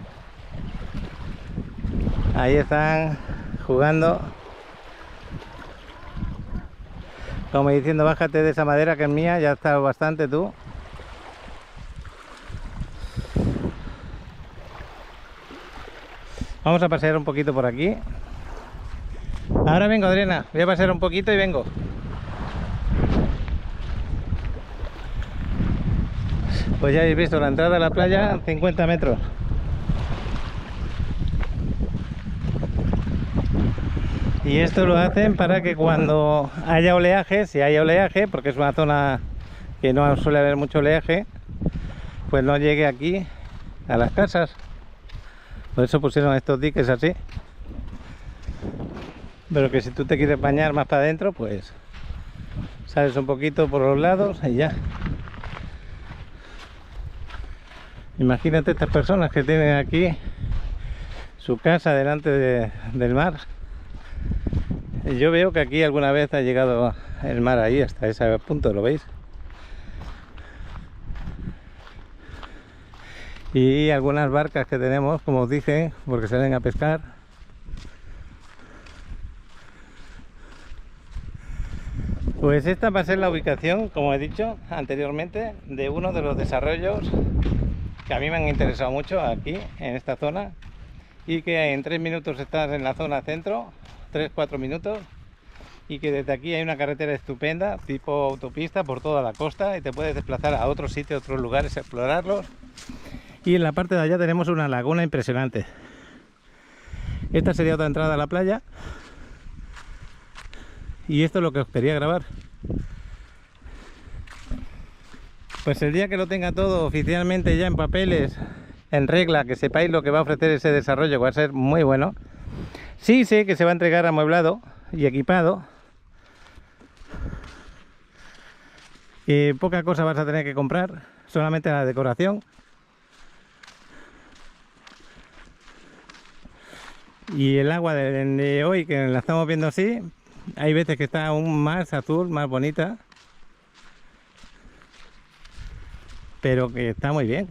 Ahí están jugando. Como diciendo, bájate de esa madera que es mía, ya está bastante tú. Vamos a pasear un poquito por aquí. Ahora vengo, Adriana, voy a pasear un poquito y vengo. Pues ya habéis visto la entrada a la playa, 50 metros. Y esto lo hacen para que cuando haya oleaje, si hay oleaje, porque es una zona que no suele haber mucho oleaje, pues no llegue aquí a las casas. Por eso pusieron estos diques así. Pero que si tú te quieres bañar más para adentro, pues sales un poquito por los lados y ya. Imagínate estas personas que tienen aquí su casa delante del mar. Yo veo que aquí alguna vez ha llegado el mar ahí hasta ese punto, ¿lo veis? Y algunas barcas que tenemos, como os dije, porque salen a pescar. Pues esta va a ser la ubicación, como he dicho anteriormente, de uno de los desarrollos que a mí me han interesado mucho aquí, en esta zona, y que en 3 minutos estás en la zona centro, 3-4 minutos, y que desde aquí hay una carretera estupenda, tipo autopista, por toda la costa, y te puedes desplazar a otros sitios, otros lugares, explorarlos. Y en la parte de allá tenemos una laguna impresionante. Esta sería otra entrada a la playa. Y esto es lo que os quería grabar. Pues el día que lo tenga todo oficialmente ya en papeles, en regla, que sepáis lo que va a ofrecer ese desarrollo, que va a ser muy bueno, Sí sé que se va a entregar amueblado y equipado. Poca cosa vas a tener que comprar, solamente la decoración. Y el agua de hoy, que la estamos viendo así, hay veces que está aún más azul, más bonita. Pero que está muy bien.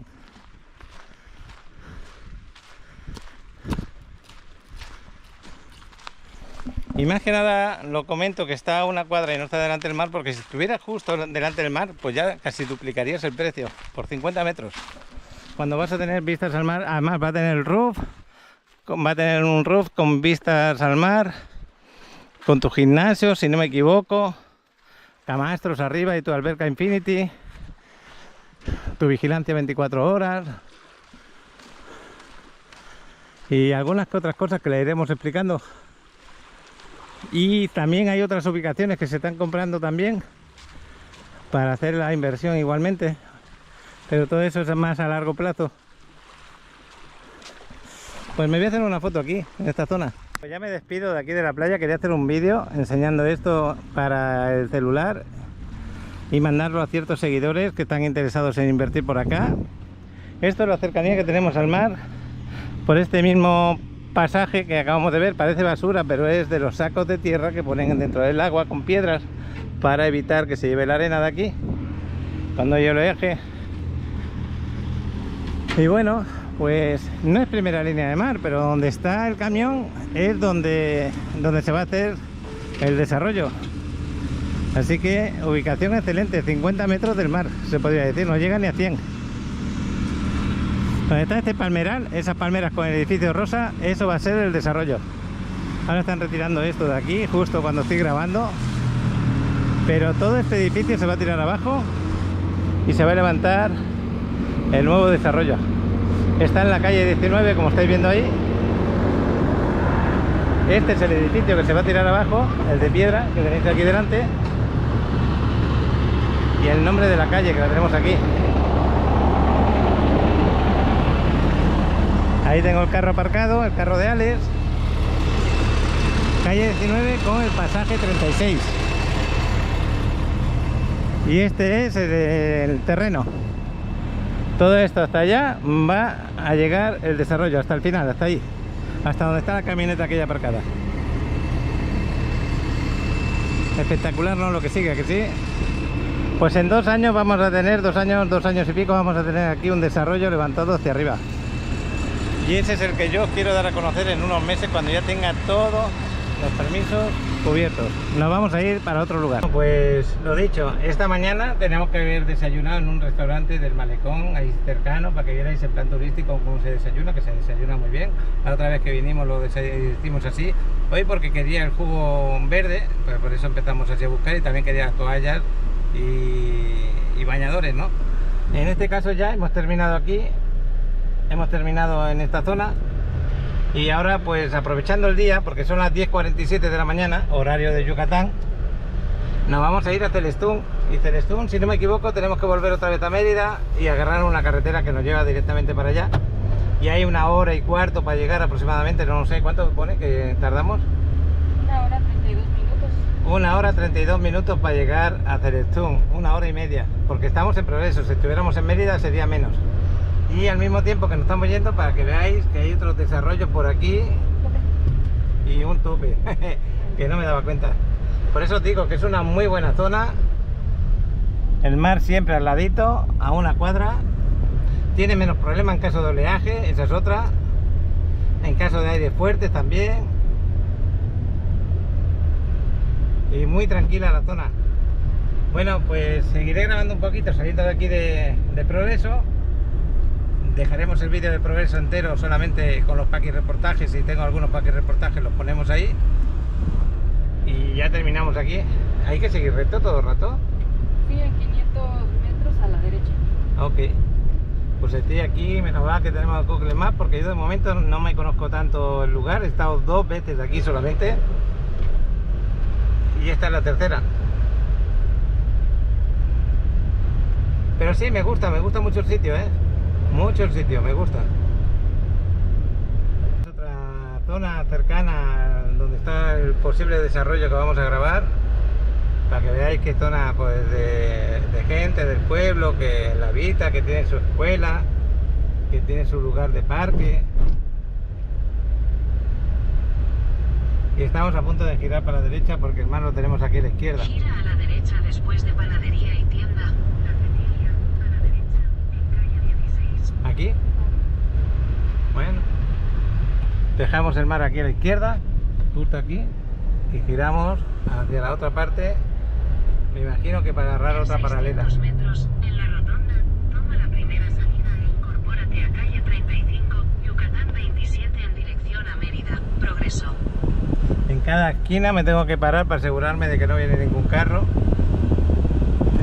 Y más que nada lo comento que está a una cuadra y no está delante del mar, porque si estuviera justo delante del mar, pues ya casi duplicarías el precio por 50 metros. Cuando vas a tener vistas al mar, además va a tener el roof, va a tener un roof con vistas al mar, con tu gimnasio, si no me equivoco, camastros arriba y tu alberca infinity, tu vigilancia 24 horas y algunas que otras cosas que le iremos explicando. Y también hay otras ubicaciones que se están comprando también para hacer la inversión igualmente, pero todo eso es más a largo plazo. Pues me voy a hacer una foto aquí, en esta zona. Pues ya me despido de aquí de la playa. Quería hacer un vídeo enseñando esto para el celular y mandarlo a ciertos seguidores que están interesados en invertir por acá. Esto es la cercanía que tenemos al mar por este mismo pasaje que acabamos de ver. Parece basura, pero es de los sacos de tierra que ponen dentro del agua con piedras para evitar que se lleve la arena de aquí cuando yo lo eje. Y bueno, pues no es primera línea de mar, pero donde está el camión es donde se va a hacer el desarrollo. Así que ubicación excelente, 50 metros del mar, se podría decir, no llega ni a 100. Donde está este palmeral, esas palmeras con el edificio rosa, eso va a ser el desarrollo. Ahora están retirando esto de aquí, justo cuando estoy grabando. Pero todo este edificio se va a tirar abajo y se va a levantar el nuevo desarrollo. Está en la calle 19, como estáis viendo ahí. Este es el edificio que se va a tirar abajo, el de piedra, que tenéis aquí delante. Y el nombre de la calle, que la tenemos aquí. Ahí tengo el carro aparcado, el carro de Alex. Calle 19 con el pasaje 36. Y este es el terreno. Todo esto hasta allá va a llegar el desarrollo, hasta el final, hasta ahí. Hasta donde está la camioneta aquella aparcada. Espectacular, ¿no? Lo que sigue, que sí. Pues en 2 años vamos a tener, 2 años y pico, vamos a tener aquí un desarrollo levantado hacia arriba. Y ese es el que yo quiero dar a conocer en unos meses, cuando ya tenga todos los permisos cubiertos. Nos vamos a ir para otro lugar. Pues lo dicho, esta mañana tenemos que haber desayunado en un restaurante del malecón ahí cercano, para que vierais en plan turístico cómo se desayuna, que se desayuna muy bien. La otra vez que vinimos lo hicimos así. Hoy porque quería el jugo verde, pues por eso empezamos así a buscar, y también quería las toallas y bañadores, ¿no? En este caso ya hemos terminado aquí. Hemos terminado en esta zona y ahora, pues aprovechando el día, porque son las 10:47 de la mañana, horario de Yucatán, nos vamos a ir a Celestún. Y Celestún, si no me equivoco, tenemos que volver otra vez a Mérida y agarrar una carretera que nos lleva directamente para allá. Y hay 1 hora y cuarto para llegar aproximadamente, no sé cuánto pone que tardamos. 1 hora 32 minutos. 1 hora 32 minutos para llegar a Celestún, 1 hora y media, porque estamos en progreso. Si estuviéramos en Mérida sería menos. Y al mismo tiempo que nos estamos yendo, para que veáis que hay otros desarrollos por aquí y un tope que no me daba cuenta. Por eso os digo que es una muy buena zona. El mar siempre al ladito, a 1 cuadra. Tiene menos problema en caso de oleaje, esa es otra. En caso de aire fuerte también. Y muy tranquila la zona. Bueno, pues seguiré grabando un poquito saliendo de aquí de Progreso. Dejaremos el vídeo de Progreso entero solamente con los packing reportajes. Si tengo algunos packing reportajes los ponemos ahí. Y ya terminamos aquí. Hay que seguir recto todo el rato. Sí, en 500 metros a la derecha. Ok. Pues estoy aquí, menos mal que tenemos Google Maps, porque yo de momento no me conozco tanto el lugar. He estado 2 veces aquí solamente. Y esta es la tercera. Pero sí, me gusta mucho el sitio, mucho el sitio, me gusta. Otra zona cercana donde está el posible desarrollo que vamos a grabar, para que veáis qué zona pues de gente del pueblo que la habita, que tiene su escuela, que tiene su lugar de parque. Y estamos a punto de girar para la derecha porque el mar lo tenemos aquí a la izquierda. Gira a la derecha después de panadería y tienda. Cafetería a la derecha en calle 16. ¿Aquí? Bueno, dejamos el mar aquí a la izquierda, justo aquí, y giramos hacia la otra parte. Me imagino que para agarrar otra paralela. 600 metros en la rotonda, toma la primera salida e incorpórate a calle 35, Yucatán 27 en dirección a Mérida. Progreso. En cada esquina me tengo que parar para asegurarme de que no viene ningún carro.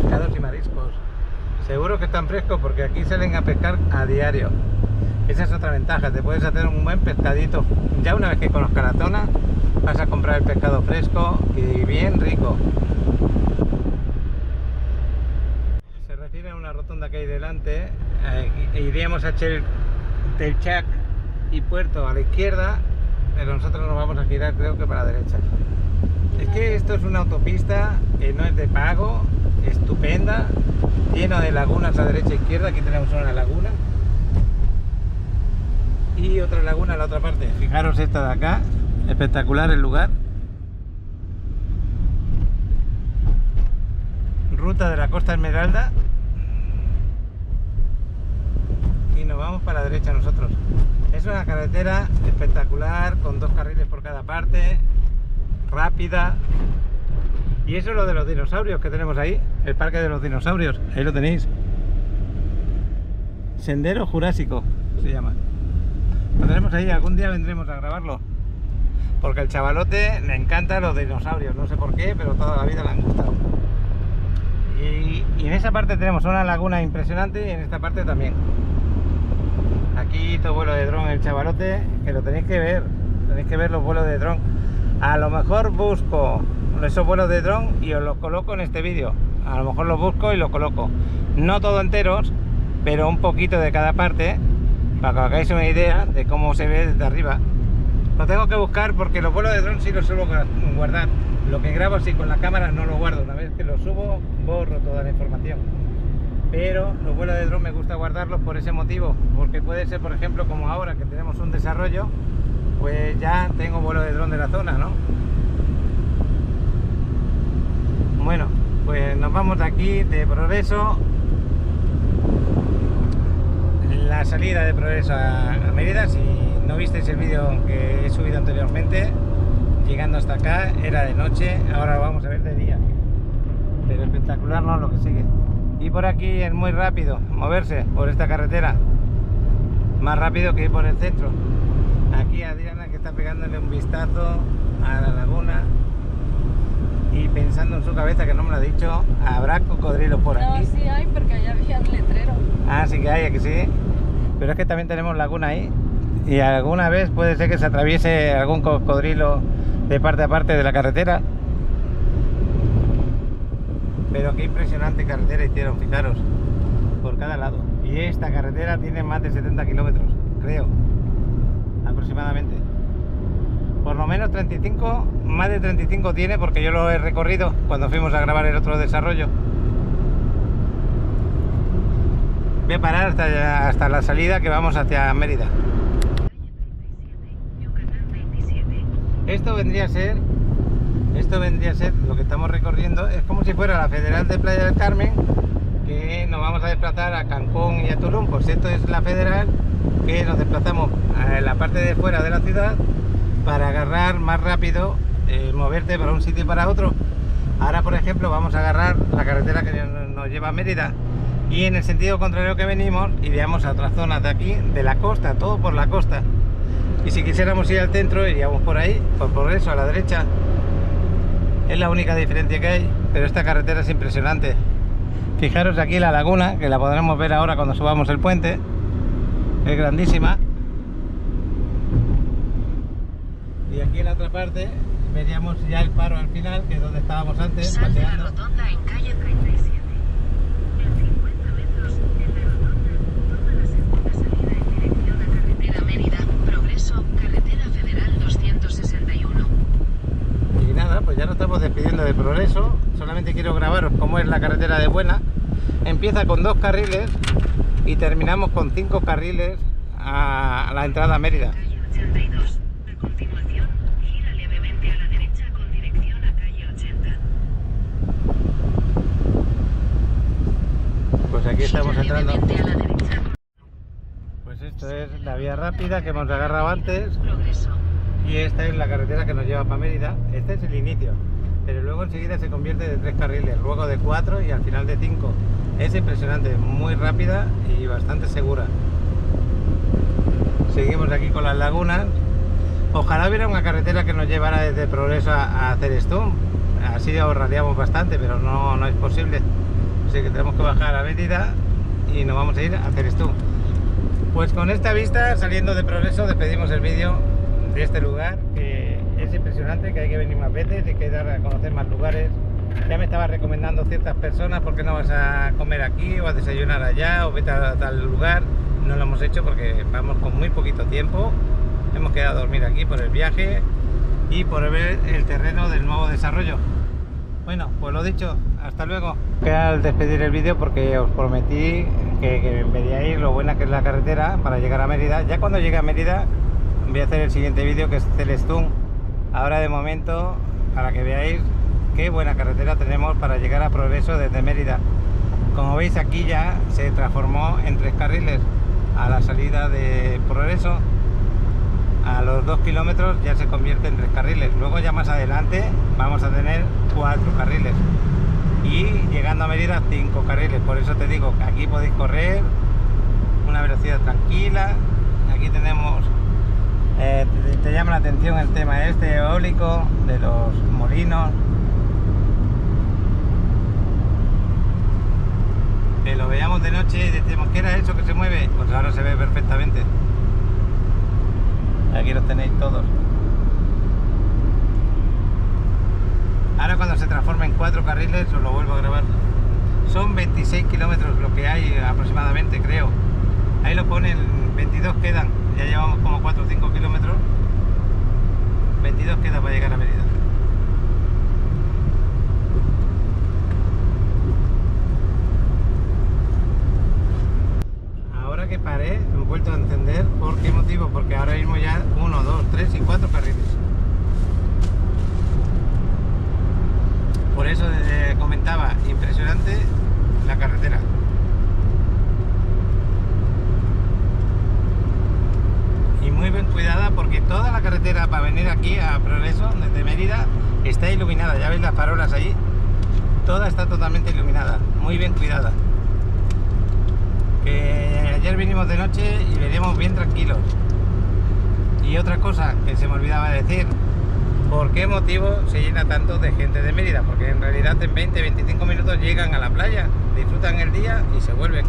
Pescados y mariscos. Seguro que están frescos porque aquí salen a pescar a diario. Esa es otra ventaja, te puedes hacer un buen pescadito. Ya una vez que conozcas la zona, vas a comprar el pescado fresco y bien rico. Se refiere a una rotonda que hay delante. Iríamos a Telchac y Puerto a la izquierda, pero nosotros nos vamos a girar creo que para la derecha. Es que esto es una autopista que no es de pago, estupenda, lleno de lagunas a derecha e izquierda. Aquí tenemos una laguna y otra laguna en la otra parte. Fijaros esta de acá, espectacular el lugar. Ruta de la Costa Esmeralda. Y nos vamos para la derecha nosotros. Es una carretera espectacular, con 2 carriles por cada parte, rápida. Y eso es lo de los dinosaurios que tenemos ahí, el parque de los dinosaurios, ahí lo tenéis. Sendero Jurásico se llama. Lo tenemos ahí, algún día vendremos a grabarlo. Porque al chavalote le encantan los dinosaurios, no sé por qué, pero toda la vida le han gustado. Y en esa parte tenemos una laguna impresionante y en esta parte también. Aquí hizo vuelo de dron el chavalote, que lo tenéis que ver los vuelos de dron. A lo mejor busco esos vuelos de dron y os los coloco en este vídeo. A lo mejor los busco y los coloco. No todos enteros, pero un poquito de cada parte, para que os hagáis una idea de cómo se ve desde arriba. Lo tengo que buscar porque los vuelos de dron sí los suelo guardar. Lo que grabo así con la cámara no lo guardo. Una vez que lo subo, borro toda la información. Pero los vuelos de dron me gusta guardarlos por ese motivo, porque puede ser, por ejemplo, como ahora que tenemos un desarrollo, pues ya tengo vuelo de dron de la zona, ¿no? Bueno, pues nos vamos de aquí, de Progreso, la salida de Progreso a Mérida. Si no visteis el vídeo que he subido anteriormente, llegando hasta acá, era de noche, ahora lo vamos a ver de día. Pero espectacular, ¿no? Lo que sigue. Y por aquí es muy rápido moverse por esta carretera, más rápido que ir por el centro. Aquí Adriana, que está pegándole un vistazo a la laguna y pensando en su cabeza, que no me lo ha dicho, ¿habrá cocodrilos por aquí? No, sí hay, porque allá había el letrero. Ah, sí que hay, aquí sí. Pero es que también tenemos laguna ahí y alguna vez puede ser que se atraviese algún cocodrilo de parte a parte de la carretera. Pero qué impresionante carretera hicieron, fijaros, por cada lado. Y esta carretera tiene más de 70 kilómetros, creo, aproximadamente. Por lo menos 35, más de 35 tiene, porque yo lo he recorrido cuando fuimos a grabar el otro desarrollo. Voy a parar hasta la salida, que vamos hacia Mérida. Esto vendría a ser lo que estamos recorriendo. Es como si fuera la Federal de Playa del Carmen, que nos vamos a desplazar a Cancún y a Tulum. Pues esto es la Federal, que nos desplazamos a la parte de fuera de la ciudad para agarrar más rápido, moverte para un sitio y para otro. Ahora, por ejemplo, vamos a agarrar la carretera que nos lleva a Mérida, y en el sentido contrario que venimos, iríamos a otras zonas de aquí, de la costa, todo por la costa. Y si quisiéramos ir al centro, iríamos por ahí, por eso, a la derecha. Es la única diferencia que hay, pero esta carretera es impresionante. Fijaros aquí la laguna, que la podremos ver ahora cuando subamos el puente. Es grandísima. Y aquí en la otra parte veríamos ya el faro al final, que es donde estábamos antes, Sal de la paseando. rotonda en calle 37. En 50 metros, en la rotonda, toma la segunda salida en dirección a carretera Mérida, Progreso, carretera federal progreso, solamente quiero grabaros cómo es la carretera de Buena. Empieza con 2 carriles y terminamos con 5 carriles a la entrada a Mérida. Calle 82. A continuación, gira levemente a la derecha con dirección a calle 80. Pues aquí estamos Gira entrando. levemente a la derecha. Pues esto es la vía rápida que hemos agarrado antes. Progreso. Y esta es la carretera que nos lleva para Mérida. Este es el inicio, pero luego enseguida se convierte de 3 carriles, luego de 4 y al final de 5. Es impresionante, muy rápida y bastante segura. Seguimos aquí con las lagunas. Ojalá hubiera una carretera que nos llevara desde Progreso a Celestún. Así ahorraríamos bastante, pero no es posible. Así que tenemos que bajar a Mérida y nos vamos a ir a Celestún. Pues con esta vista, saliendo de Progreso, despedimos el vídeo de este lugar, que es impresionante, que hay que venir más veces y que dar a conocer más lugares. Ya me estaba recomendando ciertas personas: ¿por qué no vas a comer aquí o a desayunar allá o vete a tal lugar? No lo hemos hecho porque vamos con muy poquito tiempo. Hemos quedado a dormir aquí por el viaje y por ver el terreno del nuevo desarrollo. Bueno, pues lo dicho, hasta luego. Queda al despedir el vídeo porque os prometí que veríais lo buena que es la carretera para llegar a Mérida. Ya cuando llegue a Mérida voy a hacer el siguiente vídeo, que es Celestún. Ahora de momento, para que veáis qué buena carretera tenemos para llegar a Progreso desde Mérida. Como veis, aquí ya se transformó en 3 carriles a la salida de Progreso. A los 2 kilómetros ya se convierte en 3 carriles. Luego ya más adelante vamos a tener 4 carriles. Y llegando a Mérida 5 carriles. Por eso te digo que aquí podéis correr una velocidad tranquila. Aquí tenemos... te llama la atención el tema este eólico de los molinos. Que lo veamos de noche y decimos, ¿qué era eso que se mueve? Pues ahora se ve perfectamente. Aquí los tenéis todos. Ahora cuando se transforme en 4 carriles os lo vuelvo a grabar. Son 26 kilómetros lo que hay aproximadamente, creo. Ahí lo ponen, 22 quedan. Ya llevamos como 4 o 5 kilómetros. 22 queda para llegar a Mérida. Ahora que paré, he vuelto a encender. ¿Por qué motivo? Porque ahora mismo ya 1, 2, 3 y 4 carriles. Por eso comentaba, impresionante la carretera. Y muy bien cuidada, porque toda la carretera para venir aquí a Progreso desde Mérida está iluminada. Ya veis las farolas allí, toda está totalmente iluminada, muy bien cuidada. Que ayer vinimos de noche y veníamos bien tranquilos. Y otra cosa que se me olvidaba decir: ¿por qué motivo se llena tanto de gente de Mérida? Porque en realidad en 20-25 minutos llegan a la playa, disfrutan el día y se vuelven.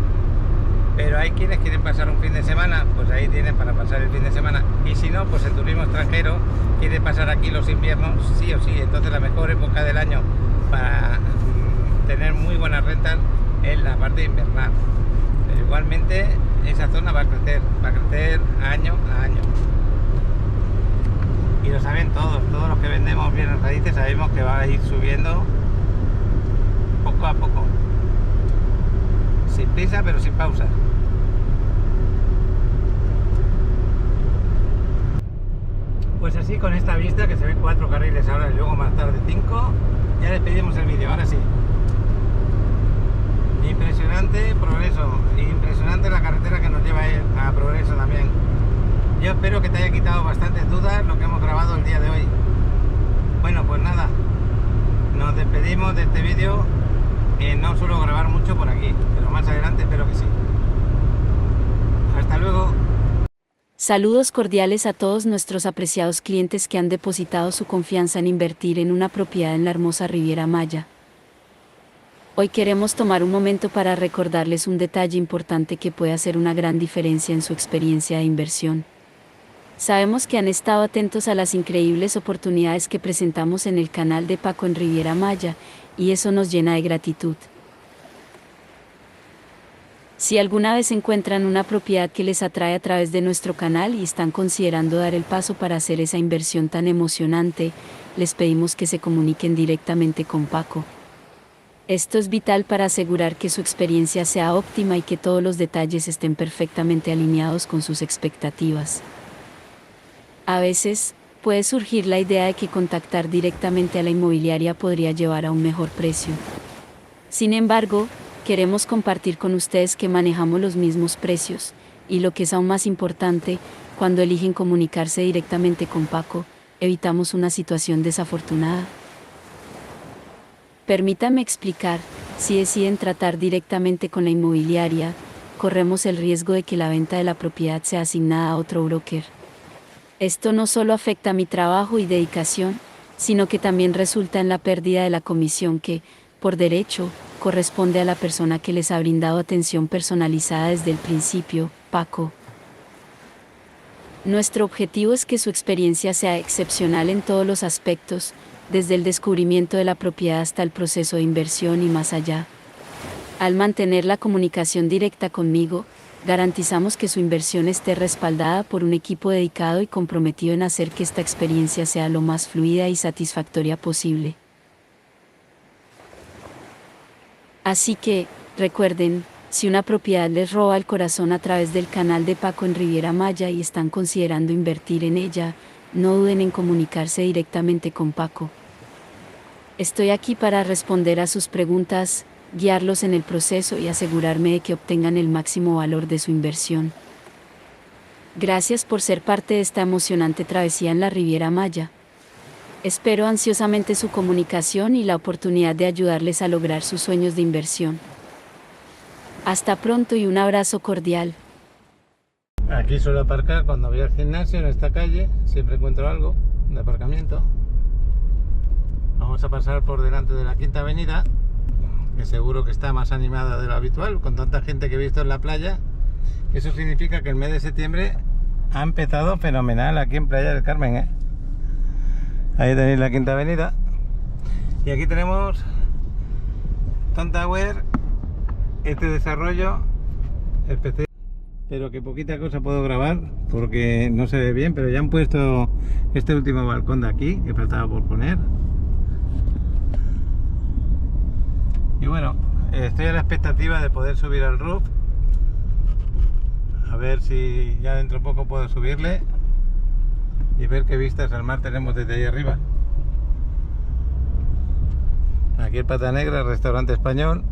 Pero hay quienes quieren pasar un fin de semana, pues ahí tienen para pasar el fin de semana. Y si no, pues el turismo extranjero quiere pasar aquí los inviernos, sí o sí. Entonces la mejor época del año para tener muy buenas rentas es la parte invernal. Pero igualmente esa zona va a crecer año a año. Y lo saben todos los que vendemos bienes raíces sabemos que va a ir subiendo poco a poco. Sin prisa, pero sin pausa. Pues así, con esta vista, que se ven 4 carriles ahora y luego más tarde 5, ya despedimos el vídeo, ahora sí. Impresionante Progreso, impresionante la carretera que nos lleva a Progreso también. Yo espero que te haya quitado bastantes dudas lo que hemos grabado el día de hoy. Bueno, pues nada, nos despedimos de este vídeo. No suelo grabar mucho por aquí, pero más adelante espero que sí. Hasta luego. Saludos cordiales a todos nuestros apreciados clientes que han depositado su confianza en invertir en una propiedad en la hermosa Riviera Maya. Hoy queremos tomar un momento para recordarles un detalle importante que puede hacer una gran diferencia en su experiencia de inversión. Sabemos que han estado atentos a las increíbles oportunidades que presentamos en el canal de Paco en Riviera Maya, y eso nos llena de gratitud. Si alguna vez encuentran una propiedad que les atrae a través de nuestro canal y están considerando dar el paso para hacer esa inversión tan emocionante, les pedimos que se comuniquen directamente con Paco. Esto es vital para asegurar que su experiencia sea óptima y que todos los detalles estén perfectamente alineados con sus expectativas. A veces, puede surgir la idea de que contactar directamente a la inmobiliaria podría llevar a un mejor precio. Sin embargo, queremos compartir con ustedes que manejamos los mismos precios, y lo que es aún más importante, cuando eligen comunicarse directamente con Paco, evitamos una situación desafortunada. Permítame explicar, si deciden tratar directamente con la inmobiliaria, corremos el riesgo de que la venta de la propiedad sea asignada a otro broker. Esto no solo afecta mi trabajo y dedicación, sino que también resulta en la pérdida de la comisión que, por derecho, corresponde a la persona que les ha brindado atención personalizada desde el principio, Paco. Nuestro objetivo es que su experiencia sea excepcional en todos los aspectos, desde el descubrimiento de la propiedad hasta el proceso de inversión y más allá. Al mantener la comunicación directa conmigo, garantizamos que su inversión esté respaldada por un equipo dedicado y comprometido en hacer que esta experiencia sea lo más fluida y satisfactoria posible. Así que, recuerden, si una propiedad les roba el corazón a través del canal de Paco en Riviera Maya y están considerando invertir en ella, no duden en comunicarse directamente con Paco. Estoy aquí para responder a sus preguntas, guiarlos en el proceso y asegurarme de que obtengan el máximo valor de su inversión. Gracias por ser parte de esta emocionante travesía en la Riviera Maya. Espero ansiosamente su comunicación y la oportunidad de ayudarles a lograr sus sueños de inversión. Hasta pronto y un abrazo cordial. Aquí suelo aparcar cuando voy al gimnasio en esta calle, siempre encuentro algo de aparcamiento. Vamos a pasar por delante de la Quinta Avenida, que seguro que está más animada de lo habitual, con tanta gente que he visto en la playa. Eso significa que el mes de septiembre ha empezado fenomenal aquí en Playa del Carmen, ¿eh? Ahí tenéis la Quinta Avenida. Y aquí tenemos Tom Tower, este desarrollo especial. Pero que poquita cosa puedo grabar porque no se ve bien, pero ya han puesto este último balcón de aquí que faltaba por poner. Y bueno, estoy a la expectativa de poder subir al roof, a ver si ya dentro de poco puedo subirle y ver qué vistas al mar tenemos desde ahí arriba. Aquí el Pata Negra, restaurante español.